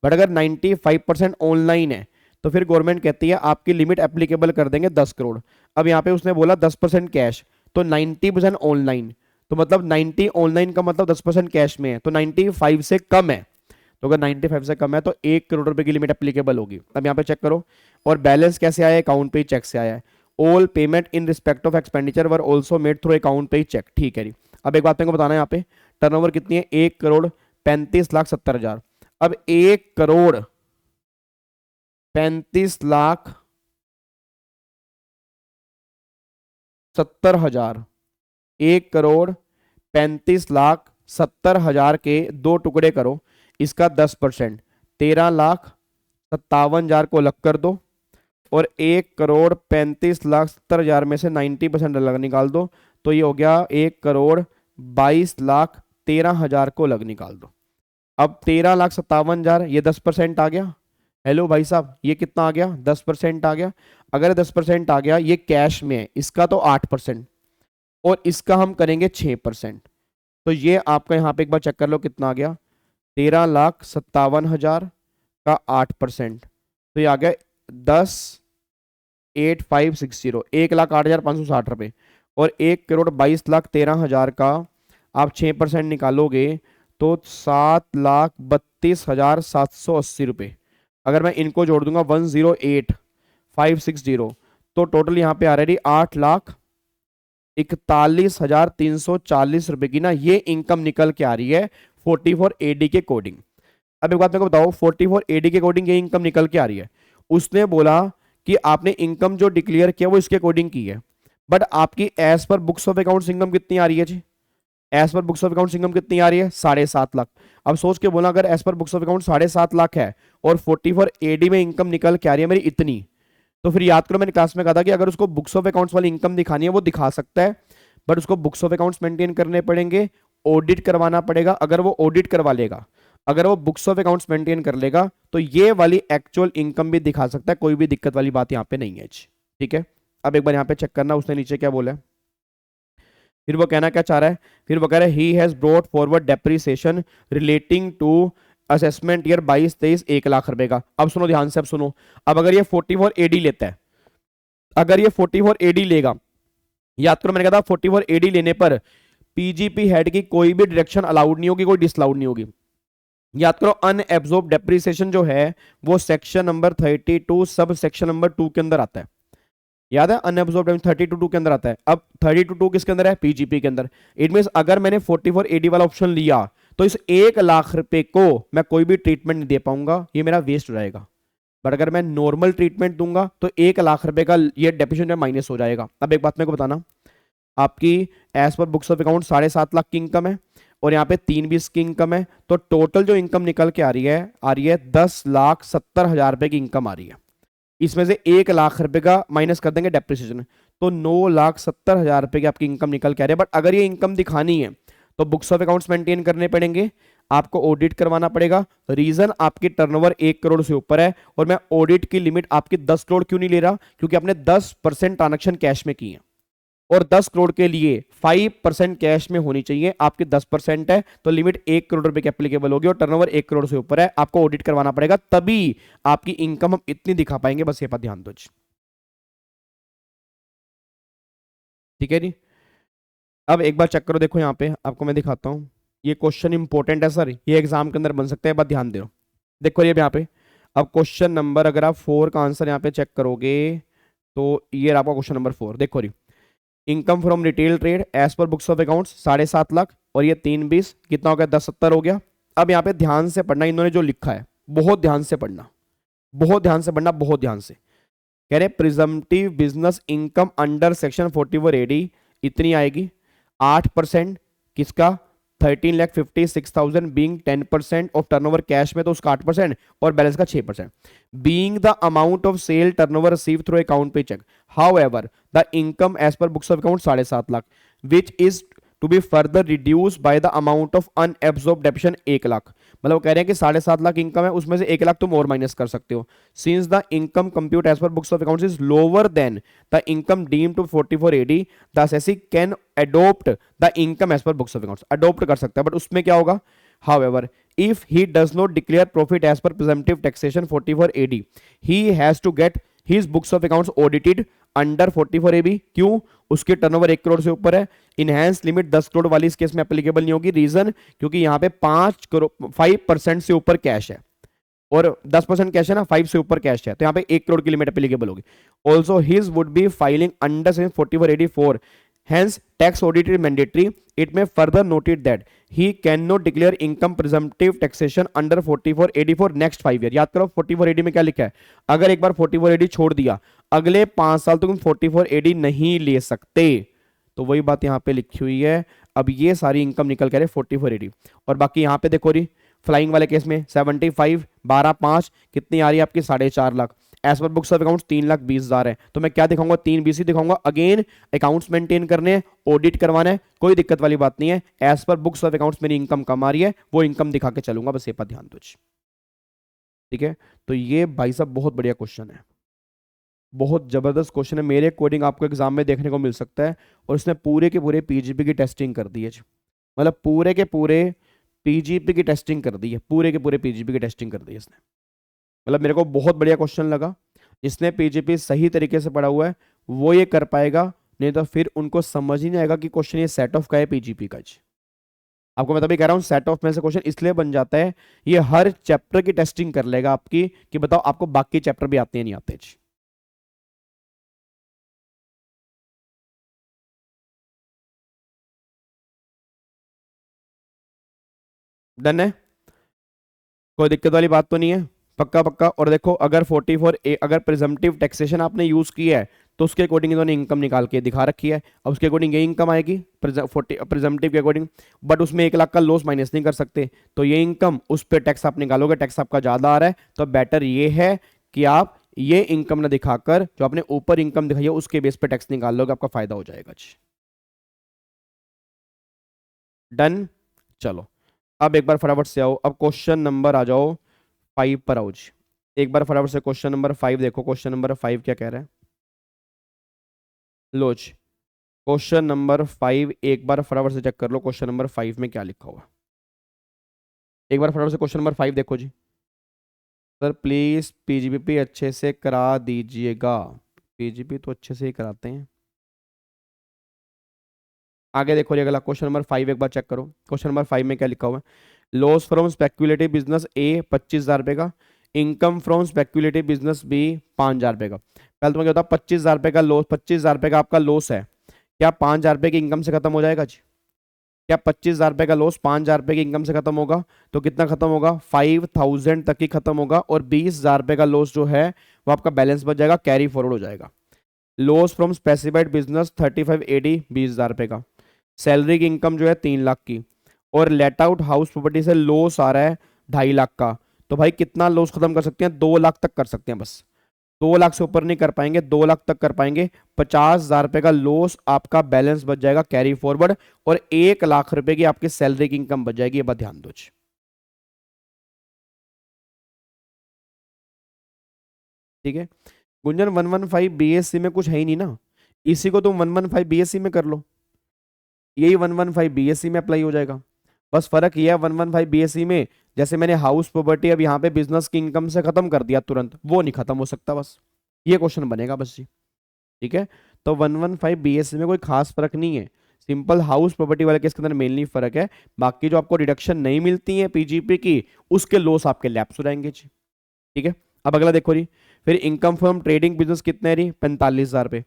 बट अगर 95% ऑनलाइन है तो फिर गवर्नमेंट कहती है आपकी लिमिट एप्लीकेबल कर देंगे 10 करोड़। अब यहाँ पे उसने बोला 10% कैश, तो 90% ऑनलाइन, तो मतलब 90 ऑनलाइन का मतलब 10% कैश में है, तो 95 से कम है। तो अगर 95 से कम है तो 1 करोड़ रुपए की लिमिट एप्लीकेबल होगी। अब यहाँ पे चेक करो, और बैलेंस कैसे आया है, अकाउंट पे चेक से आया है। All payment in respect of expenditure were also made through account payee check. ठीक है जी, अब एक बात मेरे को बताना है, यहाँ पे टर्नओवर कितनी है 1,35,70,000। अब 1,35,70,000, 1,35,70,000 के दो टुकड़े करो, इसका 10% 13,57,000 को अलग कर दो, और 1,35,70,000 में से 90% अलग निकाल दो, तो ये हो गया 1,22,13,000 को अलग निकाल दो। अब 13,57,000 ये 10% आ गया। हेलो भाई साहब, ये कितना आ गया 10% आ गया। अगर 10% आ गया, ये कैश में है, इसका तो 8% और इसका हम करेंगे 6%। तो ये आपका यहाँ पे एक बार चेक कर लो कितना आ गया, 13,57,000 का 8%, तो ये आ गया 10,8560, 1,08,560 रुपये। और 1,22,13,000 का आप 6% निकालोगे तो 7,32,780 रुपये। अगर मैं इनको जोड़ दूंगा 108,560, तो टोटल यहाँ पे आ रहा है 8,41,340 रुपए की ना ये इनकम निकल के आ रही है 44 AD के कोडिंग। अब एक बात मेरे को बताओ, 44 AD के कोडिंग ये इनकम निकल के आ रही है। उसने बोला कि आपने इनकम जो डिक्लेयर किया वो इसके अकॉर्डिंग की है, बट आपकी as per books of accounts income कितनी आ रही है जी, as per books of accounts income कितनी आ रही है 7.5 लाख। अब सोच के बोला, अगर as per books of account 7.5 lakh है और 44 AD में इनकम निकल के आ रही है मेरी इतनी, तो फिर याद करो मैंने क्लास में कहा था कि अगर उसको बुक्स ऑफ अकाउंट्स वाली इनकम दिखानी है वो दिखा सकता है, बट उसको बुक्स ऑफ अकाउंट्स मेंटेन करने पड़ेंगे, ऑडिट करवाना पड़ेगा। अगर वो ऑडिट करवा लेगा, अगर वो बुक्स ऑफ अकाउंट्स मेंटेन कर लेगा, तो ये वाली एक्चुअल इनकम भी दिखा सकता है, कोई भी दिक्कत वाली बात यहाँ पे नहीं है। ठीक है, अब एक बार यहाँ पे चेक करना उसने नीचे क्या बोला है। फिर वो कहना क्या चाह रहा है, फिर वो कह रहा है he has brought forward depreciation relating to assessment year 22-23 1 lakh रुपए का। अब सुनो ध्यान से, अब सुनो, अब अगर ये 44 एडी लेता है, अगर ये 44 एडी लेगा, याद करो मैंने कहा था 44 एडी लेने पर पीजीपी हेड की कोई भी डिडक्शन अलाउड नहीं होगी, कोई डिसअलाउड नहीं होगी। याद करो अनएब्सॉर्ब डेप्रिसिएशन जो है वो section number 32 sub section number 2 के अंदर आता है। याद है अनएब्सॉर्ब 32 के अंदर आता है। अब 32 किसके अंदर है, पीजीपी के अंदर। इट मींस अगर मैंने 44 एडी वाला ऑप्शन लिया तो इस 1 लाख रुपए को मैं कोई भी ट्रीटमेंट नहीं दे पाऊंगा, ये मेरा वेस्ट हो जाएगा। बट अगर मैं नॉर्मल ट्रीटमेंट दूंगा तो 1 लाख रुपए का ये डेप्रिसिएशन माइनस हो जाएगा। अब एक बात मेरे को बताना, आपकी as per books of account 7.5 lakh की इनकम है और यहाँ पे 320 की इनकम है, तो टोटल जो इनकम निकल के आ रही है 10,70,000 रुपए की इनकम आ रही है। इसमें से 1 लाख रुपए का माइनस कर देंगे डेप्रिसिएशन, तो 9,70,000 रुपए की आपकी इनकम निकल के आ रही है। बट अगर ये इनकम दिखानी है तो बुक्स ऑफ अकाउंट्स मेंटेन करने पड़ेंगे, आपको ऑडिट करवाना पड़ेगा। रीजन आपकी टर्नओवर 1 करोड़ से ऊपर है और मैं ऑडिट की लिमिट आपकी 10 करोड़ क्यों नहीं ले रहा, क्योंकि आपने 10% ट्रांजेक्शन कैश में की है और 10 करोड़ के लिए 5% कैश में होनी चाहिए, आपकी 10% है तो लिमिट 1 करोड़ रुपए की एप्लीकेबल होगी और टर्नओवर 1 करोड़ से ऊपर है, आपको ऑडिट करवाना पड़ेगा, तभी आपकी इनकम हम इतनी दिखा पाएंगे। बस ये पर ध्यान दो, ठीक है जी। अब एक बार चेक करो, देखो यहाँ पे आपको मैं दिखाता हूँ, ये क्वेश्चन इंपॉर्टेंट है सर, ये एग्जाम के अंदर बन सकता है, बात ध्यान दो। देखो ये यहाँ पे अब क्वेश्चन नंबर, अगर आप 4 का आंसर यहाँ पे चेक करोगे तो ये आपका क्वेश्चन नंबर 4 देखो रही, income from retail trade as per books of accounts 7.5 lakh और ये 320 कितना हो गया, 10,70 हो गया। अब यहाँ पे ध्यान से पढ़ना, इन्होंने जो लिखा है बहुत ध्यान से पढ़ना, बहुत ध्यान से पढ़ना, बहुत ध्यान से। कह रहे presumptive business income under section 44 AD इतनी आएगी, 8% किसका, 13,56,000 बीइंग 10% ऑफ टर्नओवर कैश में तो उसका 8% और बैलेंस का 6%। Being the amount of sale turnover receive through account payee cheque, however the income as per books of account 7.5 lakh which is to be further reduce by the amount of unabsorb depreciation 1 lakh. मतलब वो कह रहे हैं कि 7.5 lakh income है, उसमें से 1 लाख तुम और माइनस कर सकते हो। Since the income compute as per books of accounts is lower than the income deemed to 44 AD the assessee can adopt the income as per books of accounts, adopt कर सकता है। बट उसमें क्या होगा, however if he does not declare profit as per presumptive taxation 44 AD he has to get his books of accounts audited under 44 AB। क्यों, उसके turnover 1 crore से ऊपर है, इनहेंस लिमिट 10 करोड़ वाली इस केस में एप्लीकेबल नहीं होगी। रीजन क्योंकि यहाँ पे 5% से ऊपर कैश है और 10% कैश है ना, 5 से ऊपर कैश है, तो यहाँ पे 1 करोड़ की लिमिट एप्लीकेबल होगी। Also his would be filing under section 44 84 hence tax audit is mandatory। it may further noted that he cannot declare income presumptive taxation under 44 AD for next 5 year। याद करो 44 AD में क्या लिखा है, अगर एक बार 44 AD छोड़ दिया अगले 5 साल तो तुम 44 AD नहीं ले सकते, तो वही बात यहाँ पे लिखी हुई है। अब ये सारी इनकम निकल कर 44 AD और बाकी यहाँ पे देखो री फ्लाइंग वाले केस में 75 12 5 कितनी आ रही है आपकी 4.5 lakh. As per books of accounts 3,20,000 है, तो मैं क्या दिखाऊंगा, 3BC दिखाऊंगा। अगेन अकाउंट्स मेंटेन करने हैं, ऑडिट करवाना है, कोई दिक्कत वाली बात नहीं है। As per books of accounts मेरी इनकम कम आ रही है, वो इनकम दिखा के चलूंगा, बस ये पर ध्यान दो, ठीक है। तो ये भाई साहब बहुत बढ़िया क्वेश्चन है, बहुत जबरदस्त क्वेश्चन है, मेरे अकॉर्डिंग आपको एग्जाम में देखने को मिल सकता है। और इसने पूरे के पूरे पीजीपी की टेस्टिंग कर दी है, मतलब पूरे के पूरे पीजीपी की टेस्टिंग कर दी है, पूरे के पूरे पीजीपी की टेस्टिंग कर दी है इसने। मतलब मेरे को बहुत बढ़िया क्वेश्चन लगा। जिसने पीजीपी सही तरीके से पढ़ा हुआ है वो ये कर पाएगा, नहीं तो फिर उनको समझ ही नहीं आएगा कि क्वेश्चन ये सेट ऑफ का है पीजीपी का। आपको मैं तभी कह रहा हूं सेट ऑफ में से क्वेश्चन इसलिए बन जाता है, ये हर चैप्टर की टेस्टिंग कर लेगा आपकी कि बताओ आपको बाकी चैप्टर भी आते हैं नहीं आते। डन है, कोई दिक्कत वाली बात तो नहीं है, पक्का पक्का। और देखो अगर 44 अगर प्रिजम्पटिव टैक्सेशन आपने यूज किया है तो उसके अकॉर्डिंग इन्होंने इनकम निकाल के दिखा रखी है। अब उसके अकॉर्डिंग ये इनकम आएगी प्रिजम्पटिव के अकॉर्डिंग, बट उसमें 1 लाख का लॉस माइनस नहीं कर सकते, तो ये इनकम उस पर टैक्स आप निकालोगे, टैक्स आपका ज्यादा आ रहा है, तो बेटर ये है कि आप ये इनकम ना दिखाकर जो आपने ऊपर इनकम दिखाई है उसके बेस पे टैक्स निकाल लोगे, आपका फायदा हो जाएगा। डन, चलो अब एक बार फटाफट से आओ, अब क्वेश्चन नंबर आ जाओ 5 पर आओ जी। एक बार फटाफट से क्वेश्चन नंबर 5 देखो, क्वेश्चन नंबर 5 क्या कह रहा है। लो जी, क्वेश्चन नंबर 5 एक बार फटाफट से चेक कर लो, क्वेश्चन नंबर 5 में क्या लिखा हुआ। एक बार फटाफट से क्वेश्चन नंबर 5 देखो जी। सर प्लीज पीजीपी अच्छे से करा दीजिएगा। पीजीपी तो अच्छे से ही कराते हैं। आगे देखो जी, अगला क्वेश्चन नंबर 5 एक बार चेक करो। क्वेश्चन नंबर 5 में क्या लिखा हुआ है। Loss from speculative business A 25,000 रुपये का, income from speculative business B 5,000 रुपये का। पहले तुम्हें क्या होता है, 25,000 रुपये का लॉस, 25,000 रुपये का आपका लॉस है, क्या 5,000 रुपये की इनकम से खत्म हो जाएगा जी? क्या 25,000 रुपये का लॉस 5,000 रुपये की इनकम से खत्म होगा? तो कितना खत्म होगा, 5,000 तक ही खत्म होगा, और 20,000 रुपये का लॉस जो है वो आपका बैलेंस बच जाएगा, कैरी फॉरवर्ड हो जाएगा। Loss from specified business 35 AD 20,000 रुपये का, सैलरी की इनकम जो है 3 लाख की, और लेट आउट हाउस प्रॉपर्टी से लॉस आ रहा है 2.5 लाख का। तो भाई कितना लॉस खत्म कर सकते हैं, 2 लाख तक कर सकते हैं बस, 2 लाख से ऊपर नहीं कर पाएंगे, 2 लाख तक कर पाएंगे। 50,000 रुपये का लॉस आपका बैलेंस बच जाएगा कैरी फॉरवर्ड, और 1 लाख रुपए की आपकी सैलरी की इनकम बच जाएगी। ये बात ध्यान दो। ठीक है, गुंजन 115 बीएससी में कुछ है ही नहीं ना, इसी को तुम 115 बीएससी में कर लो, यही 115 बीएससी में अप्लाई हो जाएगा। बस फर्क ये है 115 बीएससी में, जैसे मैंने हाउस प्रॉपर्टी अब यहाँ पे बिजनेस की इनकम से खत्म कर दिया तुरंत, वो नहीं खत्म हो सकता, बस ये क्वेश्चन बनेगा बस जी। ठीक है, तो 115 बीएससी में कोई खास फर्क नहीं है, सिंपल हाउस प्रॉपर्टी वाले केस के अंदर मेनली फर्क है। बाकी जो आपको डिडक्शन नहीं मिलती है पीजीपी की, उसके लॉस आपके लैप्स हो जाएंगे जी। ठीक है, अब अगला देखो जी, फिर इनकम फ्रॉम ट्रेडिंग बिजनेस कितने है जी, 45,000 रुपये।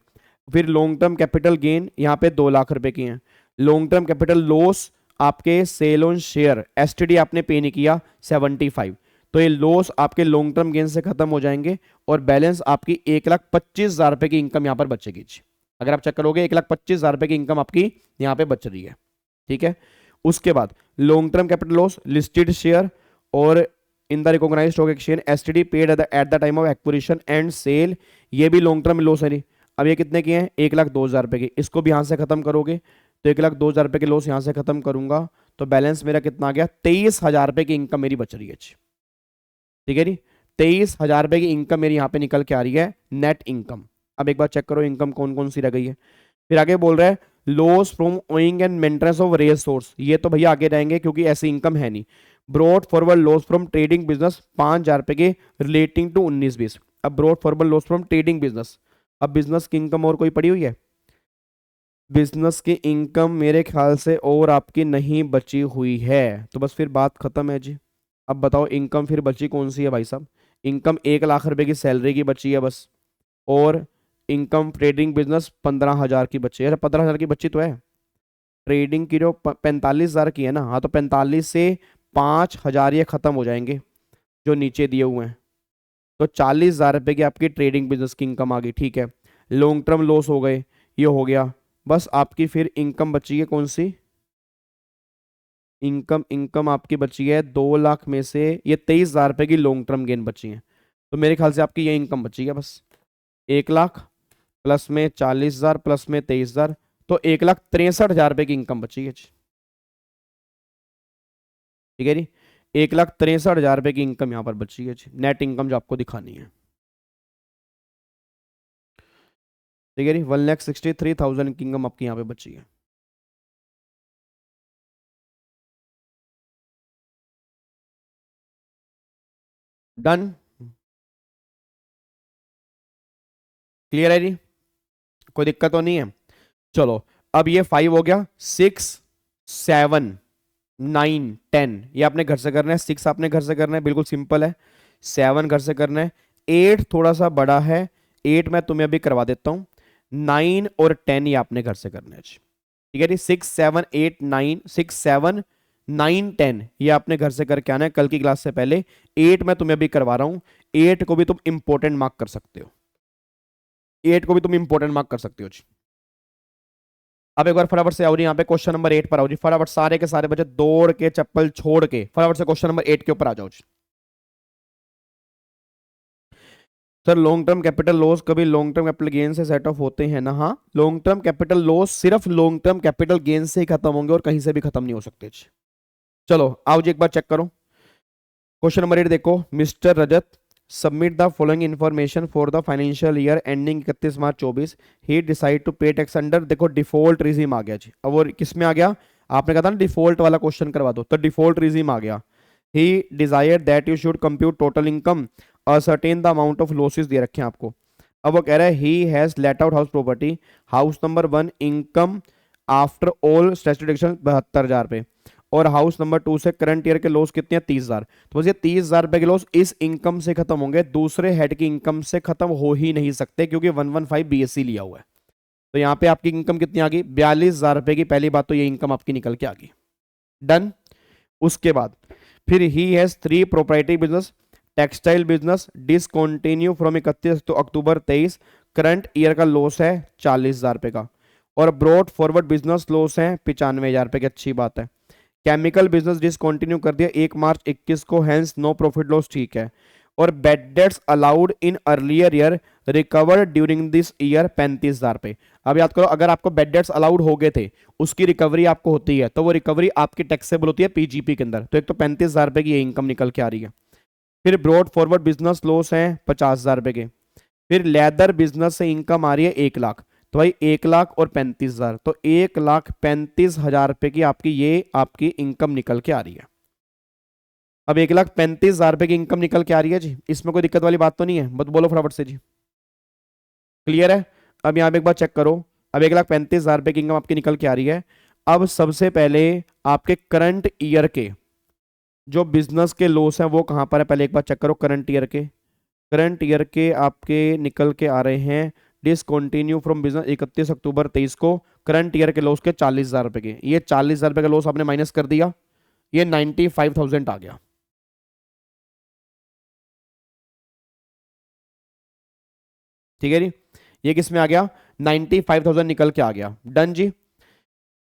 फिर लॉन्ग टर्म कैपिटल गेन यहाँ पे 2 लाख रुपए की है। लॉन्ग टर्म कैपिटल लॉस आपके सेल ऑन शेयर एसटीडी आपने पे नहीं किया 75, तो ये लॉस आपके लॉन्ग टर्म गेन से खत्म हो जाएंगे, और बैलेंस आपकी 1,25,000 रुपए की इनकम यहाँ पर बचेगी जी। अगर आप चेक करोगे 1,25,000 रुपए की इनकम आपकी यहाँ पे बच रही है। ठीक है, उसके बाद long term capital loss listed share और in the recognised stock exchange STD paid at the time of acquisition and sale, ये भी लॉन्ग टर्म लॉस है नहीं। अब ये कितने की हैं, 1,02,000 रुपए की, इसको भी यहां से खत्म करोगे तो 1,02,000 रुपए के लॉस यहां से खत्म करूंगा तो बैलेंस मेरा कितना आ गया, 23,000 रुपए की इनकम मेरी बच रही है। ठीक है जी, 23,000 रुपए की इनकम मेरी यहाँ पे निकल के आ रही है, नेट इनकम। अब एक बार चेक करो इनकम कौन कौन सी रह गई है। फिर आगे बोल रहा है loss from owing and maintenance of rare source, ये तो भैया आगे रहेंगे क्योंकि ऐसी इनकम है नहीं। Broad forward loss from trading business 5,000 रुपए के रिलेटिंग टू 19-20। अब broad forward loss from trading business, अब बिजनेस की इनकम और कोई पड़ी हुई है, बिजनेस की इनकम मेरे ख्याल से और आपकी नहीं बची हुई है, तो बस फिर बात खत्म है जी। अब बताओ इनकम फिर बची कौन सी है भाई साहब, इनकम 1 लाख रुपए की सैलरी की बची है बस, और इनकम ट्रेडिंग बिजनेस 15,000 की बची है। अरे 15,000 की बची तो है, ट्रेडिंग की जो 45,000 की है ना, हाँ तो 45 से 5,000 ये खत्म हो जाएंगे जो नीचे दिए हुए हैं, तो 40,000 रुपए की आपकी ट्रेडिंग बिजनेस की इनकम आ गई। ठीक है, लॉन्ग टर्म लॉस हो गए, ये हो गया, बस आपकी फिर इनकम बची है कौन सी, इनकम इनकम आपकी बची है 2 लाख में से ये 23,000 रुपए की लॉन्ग टर्म गेन बची है, तो मेरे ख्याल से आपकी ये इनकम बची है बस, 1 लाख प्लस में 40,000 प्लस में 23,000, तो 1,63,000 रुपए की इनकम बची है जी। ठीक है जी, 1,63,000 रुपए की इनकम यहाँ पर बची है जी, नेट इनकम जो आपको दिखानी है। ठीक है जी, 1,63,000 की इनकम आपकी यहाँ पे बची है। डन, क्लियर है जी, कोई दिक्कत तो नहीं है। चलो अब ये 5 हो गया, 6 7 9 10 ये आपने घर से करना है, 6 आपने घर से करना है, बिल्कुल सिंपल है। 7 घर से करना है, 8 थोड़ा सा बड़ा है, 8 मैं तुम्हें अभी करवा देता हूं, 9 और 10 ये आपने घर से करना है। ठीक है जी, 6 7 8 9, 6 7 9 10 ये आपने घर से करके आना है कल की क्लास से पहले। 8 मैं तुम्हें अभी करवा रहा हूं, 8 को भी तुम इंपॉर्टेंट मार्क कर सकते हो, 8 को भी तुम इंपॉर्टेंट मार्क कर सकते हो जी। अब एक बार फटाफट से आओ जी, यहाँ पे क्वेश्चन नंबर 8 पर आओ जी, फटाफट सारे के सारे बच्चे दौड़ के चप्पल छोड़ के फटाफट से क्वेश्चन नंबर 8 के ऊपर आ जाओ जी। Sir long term capital loss कभी लॉन्ग टर्म कैपिटल गेन से सेट ऑफ होते हैं ना, हाँ लॉन्ग टर्म कैपिटल लॉस सिर्फ लॉन्ग टर्म कैपिटल गेन से ही खत्म होंगे और कहीं से भी खत्म नहीं हो सकते जी। चलो आओ जी एक बार चेक करो क्वेश्चन नंबर 8 देखो, mister Rajat submit the following information for the financial year ending 31 March 24। He decide to pay tax under, देखो डिफॉल्ट रिजीम आ गया जी। अब वो किस में आ गया, आपने कहा था ना डिफॉल्ट वाला क्वेश्चन करवा दो, तो डिफॉल्ट रिजीम आ गया। He desire that you should compute total income ascertain the amount of losses दे रखे हैं आपको। अब वो कह रहा है he has let out house property, house number 1 income after all statutory deduction 72,000 रुपए, और हाउस नंबर 2 से करंट ईयर के लॉस कितने हैं 30,000। तो बस ये 30,000 रुपए के लॉस इस इनकम से खत्म होंगे, दूसरे हेड की इनकम से खत्म हो ही नहीं सकते, क्योंकि 115 बीएससी लिया हुआ है। तो यहाँ पे आपकी इनकम कितनी आ गई, 42,000 रुपए की। पहली बात तो ये इनकम आपकी निकल के आ गई, डन। उसके बाद फिर he has 3 proprietary business, textile business discontinue from 31 तो अक्टूबर 23, करंट ईयर का लॉस है 40,000 रुपए का, और ब्रॉड फॉरवर्ड बिजनेस लॉस है 95,000 रुपए की। अच्छी बात है। केमिकल बिजनेस डिसकंटिन्यू कर दिया 1 मार्च 21 को, हैंस नो प्रॉफिट लॉस, ठीक है। और bad debts allowed in earlier year recovered during this year 35,000 रुपए। अब याद करो, अगर आपको बेड डेट्स अलाउड हो गए थे, उसकी रिकवरी आपको होती है, तो वो रिकवरी आपकी टैक्सेबल होती है पीजीपी के अंदर। तो एक तो 35,000 रुपए की ये इनकम निकल के आ रही है। फिर ब्रॉड फॉरवर्ड बिजनेस लॉस है 50,000 रुपए के। फिर लेदर बिजनेस से इनकम आ रही है 1 लाख, तो भाई 1 लाख और 35,000, तो 1,35,000 रुपए की आपकी ये आपकी इनकम निकल के आ रही है। अब 1,35,000 रुपए की इनकम निकल के आ रही है जी, इसमें कोई दिक्कत वाली बात तो नहीं है, बस बोलो फटाफट से जी, क्लियर है। अब यहाँ पे एक बार चेक करो, अब 1,35,000 रुपए की इनकम आपकी निकल के आ रही है। अब सबसे पहले आपके करंट ईयर के जो बिजनेस के लॉस हैं वो कहां पर है, पहले एक बार चेक करो। करंट ईयर के आपके निकल के आ रहे हैं डिसकंटिन्यू फ्रॉम बिजनेस 31 अक्टूबर 23 को, करंट ईयर के लॉस के 40,000 रुपए के। ये 40,000 रुपए का लॉस आपने माइनस कर दिया, ये 95,000 आ गया। ठीक है जी, ये किस में आ गया, 95,000 निकल के आ गया, डन जी।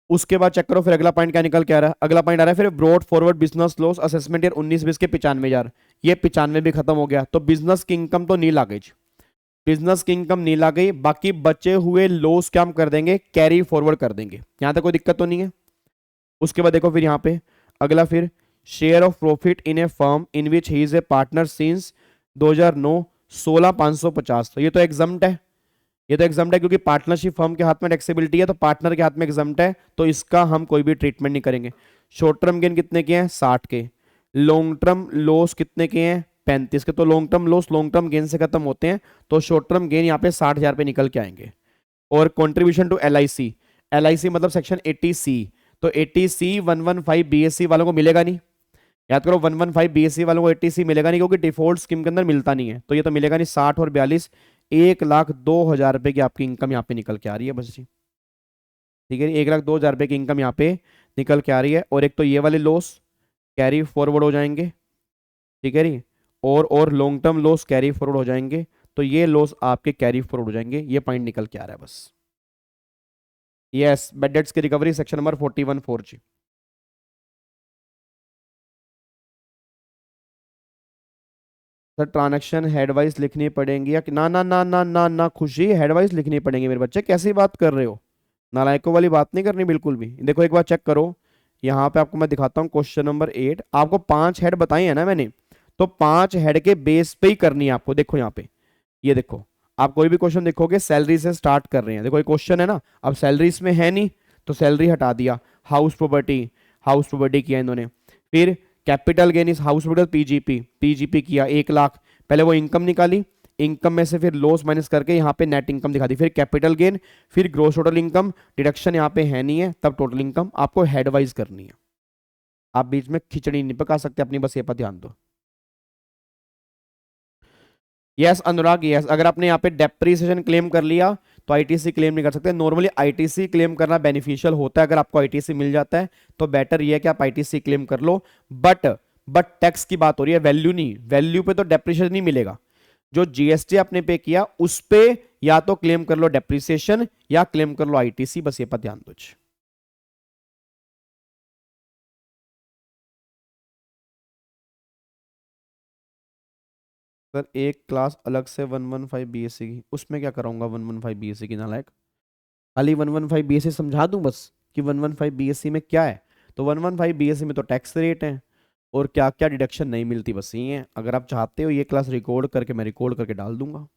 उसके बाद चेक करो फिर अगला पॉइंट क्या निकल के आ रहा है, अगला पॉइंट आ रहा है फिर brought forward business loss assessment year 19-20 के 95,000, ये 95 भी खत्म हो गया। तो बिजनेस की इनकम तो नील आ गई, बिजनेस की इनकम नील आ गई, बाकी बचे हुए लॉस क्या हम कर देंगे, कैरी फॉरवर्ड कर देंगे। यहां तक कोई दिक्कत तो नहीं है। उसके बाद देखो फिर यहाँ पे अगला फिर share of profit in A firm in which he is a partner since 2009 16,550, तो ये तो एग्जम्प्ट है, ये तो एग्जम्प्ट है क्योंकि पार्टनरशिप फर्म के हाथ में टैक्सेबिलिटी है, तो पार्टनर के हाथ में एग्जम्प्ट है, तो इसका हम कोई भी ट्रीटमेंट नहीं करेंगे। शॉर्ट टर्म गेन कितने के हैं 60 के, लॉन्ग टर्म लॉस कितने के हैं 35 के, तो long term loss long term gain से खत्म होते हैं, तो शॉर्ट टर्म गेन यहाँ पे 60,000 पे निकल के आएंगे। और कॉन्ट्रीब्यूशन टू LIC, LIC मतलब सेक्शन 80C, तो 80C 115 BSc वालों को मिलेगा नहीं, याद करो 115 BSc वालों को 80C मिलेगा नहीं, क्योंकि डिफॉल्ट स्कीम के अंदर मिलता नहीं है, तो ये तो मिलेगा नहीं। 60 और 42 1,02,000 रुपए की आपकी इनकम यहाँ पे निकल के आ रही है बस जी, ठीक है। 1,02,000 रुपए की इनकम यहाँ पे निकल के आ रही है, और एक तो ये वाले लॉस कैरी फॉरवर्ड हो जाएंगे, ठीक है जी, और long term loss carry forward हो जाएंगे, तो ये लॉस आपके कैरी फॉरवर्ड हो जाएंगे, ये पॉइंट निकल के आ रहा है बस। यस, बेड डेट्स की रिकवरी सेक्शन नंबर 41(4) जी। सर ट्रांजैक्शन हेडवाइज लिखनी पड़ेंगी या ना ना ना ना ना ना खुशी, हेडवाइज लिखनी पड़ेंगी मेरे बच्चे, कैसी बात कर रहे हो, नालायकों वाली बात नहीं करनी बिल्कुल भी। देखो एक बार चेक करो, यहाँ पे आपको मैं दिखाता हूँ क्वेश्चन नंबर 8, आपको 5 हेड बताए हैं ना मैंने, तो 5 हेड के बेस पे ही करनी है आपको। देखो यहाँ पे, ये देखो, आप कोई भी क्वेश्चन देखोगे सैलरी से स्टार्ट कर रहे हैं, देखो ये क्वेश्चन है ना, अब सैलरी इसमें है नहीं, तो सैलरी हटा दिया, हाउस प्रॉपर्टी किया इन्होंने, फिर कैपिटल गेन इस हाउस प्रॉपर्टी पीजीपी किया 1 लाख, पहले वो इनकम निकाली, इनकम में से फिर लॉस माइनस करके यहाँ पे नेट इनकम दिखा दी, फिर कैपिटल गेन, फिर ग्रोस टोटल इनकम, डिडक्शन यहाँ पे है नहीं है, तब टोटल इनकम आपको हेडवाइज करनी है। आप बीच में खिचड़ी नहीं पका सकते अपनी, बस ये पर ध्यान दो। यस अनुराग, यस, अगर आपने यहाँ पे डेप्रीसिएशन क्लेम कर लिया तो आईटीसी क्लेम नहीं कर सकते। नॉर्मली आईटीसी क्लेम करना बेनिफिशियल होता है, अगर आपको आईटीसी मिल जाता है तो बेटर ये है कि आप आईटीसी क्लेम कर लो, बट टैक्स की बात हो रही है, वैल्यू नहीं, वैल्यू पे तो डेप्रीसिएशन नहीं मिलेगा। जो जीएसटी आपने पे किया उस पे या तो क्लेम कर लो डेप्रीसिएशन या क्लेम कर लो आईटीसी, बस ये पर ध्यान दो। सर एक क्लास अलग से 115 बीएससी की, उसमें क्या कराऊंगा 115 बीएससी की, नालायक, खाली 115 बीएससी समझा दूं बस कि 115 बीएससी में क्या है, तो 115 बीएससी में तो टैक्स रेट है, और क्या क्या डिडक्शन नहीं मिलती, बस ये है। अगर आप चाहते हो ये क्लास रिकॉर्ड करके, मैं रिकॉर्ड करके डाल दूंगा।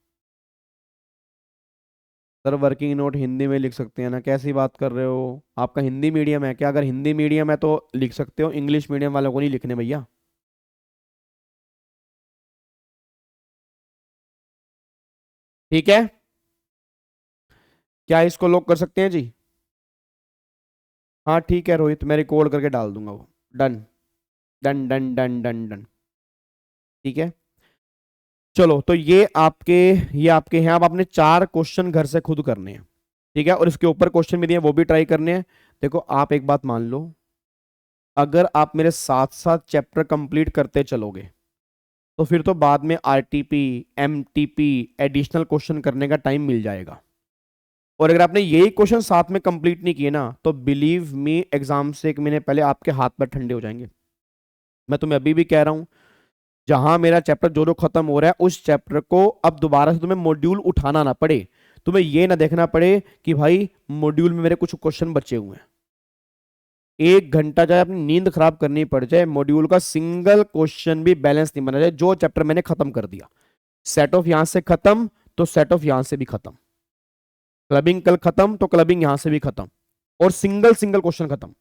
सर वर्किंग नोट हिंदी में लिख सकते हैं ना, कैसी बात कर रहे हो? आपका हिंदी मीडियम है क्या? अगर हिंदी मीडियम है तो लिख सकते हो, इंग्लिश मीडियम वालों को नहीं लिखने भैया। ठीक है, क्या इसको लॉक कर सकते हैं जी? हाँ ठीक है रोहित, मैं रिकॉर्ड करके डाल दूंगा वो। Done done done done done done. ठीक है, चलो तो ये आपके हैं। अब आपने 4 क्वेश्चन घर से खुद करने हैं, ठीक है, और इसके ऊपर क्वेश्चन भी दिए वो भी ट्राई करने हैं। देखो आप एक बात मान लो, अगर आप मेरे साथ साथ चैप्टर कंप्लीट करते चलोगे तो फिर तो बाद में आरटीपी, एमटीपी, एडिशनल क्वेश्चन करने का टाइम मिल जाएगा। और अगर आपने यही क्वेश्चन साथ में कंप्लीट नहीं किए ना, तो बिलीव मी एग्जाम से 1 महीने पहले आपके हाथ पैर ठंडे हो जाएंगे। मैं तुम्हें अभी भी कह रहा हूं, जहां मेरा चैप्टर जो जो खत्म हो रहा है उस चैप्टर को अब दोबारा से तुम्हें मॉड्यूल उठाना ना पड़े। तुम्हें ये ना देखना पड़े कि भाई मॉड्यूल में मेरे कुछ क्वेश्चन बचे हुए हैं। 1 घंटा चाहे अपनी नींद खराब करनी पड़ जाए, मॉड्यूल का सिंगल क्वेश्चन भी बैलेंस नहीं बना जाए। जो चैप्टर मैंने खत्म कर दिया, सेट ऑफ यहां से खत्म तो सेट ऑफ यहां से भी खत्म, क्लबिंग कल खत्म तो क्लबिंग यहां से भी खत्म, और सिंगल सिंगल क्वेश्चन खत्म।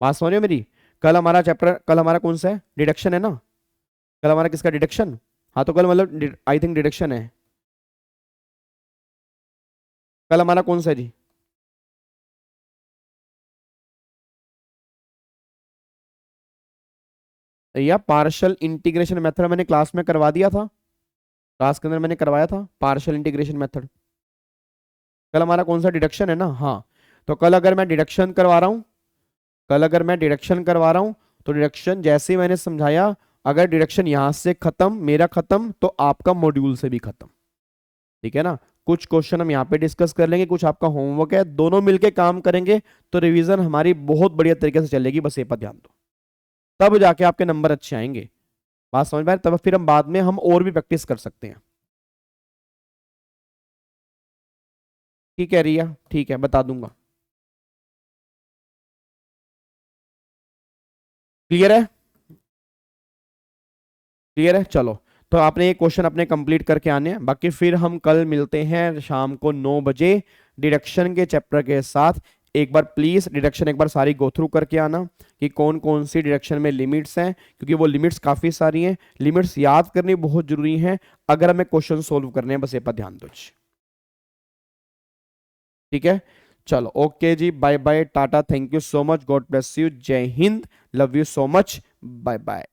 बात समझ रहे हो मेरी? कल हमारा कौन सा है? डिडक्शन है ना? कल हमारा किसका डिडक्शन? हाँ तो कल मतलब आई थिंक डिडक्शन है। कल हमारा कौन सा है जी? या पार्शियल इंटीग्रेशन मेथड मैंने क्लास में करवा दिया था, क्लास के अंदर मैंने करवाया था पार्शियल इंटीग्रेशन मेथड। कल हमारा कौन सा? डिडक्शन है ना? हाँ, तो कल अगर मैं डिडक्शन करवा रहा हूँ, कल अगर मैं डिडक्शन करवा रहा हूँ तो डिडक्शन जैसे ही मैंने समझाया, अगर डिडक्शन यहां से खत्म, मेरा खत्म, तो आपका मॉड्यूल से भी खत्म। ठीक है ना? कुछ क्वेश्चन हम यहाँ पे डिस्कस कर लेंगे, कुछ आपका होमवर्क है, दोनों मिलके काम करेंगे तो रिवीजन हमारी बहुत बढ़िया तरीके से चलेगी। बस ये पर ध्यान दो, तब जाके आपके नंबर अच्छे आएंगे। बात समझ में आए? तब फिर हम बाद में हम और भी प्रैक्टिस कर सकते हैं। ठीक है रिया, ठीक है बता दूंगा। क्लियर है? क्लियर है, चलो। तो आपने ये क्वेश्चन अपने कंप्लीट करके आने हैं, बाकी फिर हम कल मिलते हैं शाम को 9 बजे डिडक्शन के चैप्टर के साथ। एक बार प्लीज डिडक्शन एक बार सारी गो थ्रू करके आना कि कौन कौन सी डिडक्शन में लिमिट्स हैं, क्योंकि वो लिमिट्स काफी सारी हैं। लिमिट्स याद करनी बहुत जरूरी है अगर हमें क्वेश्चन सोल्व करने हैं, बस ये पर ध्यान दो। ठीक है, चलो ओके जी, बाय बाय, टाटा, thank you so much, God bless you, जय Hind, love you so much, bye bye.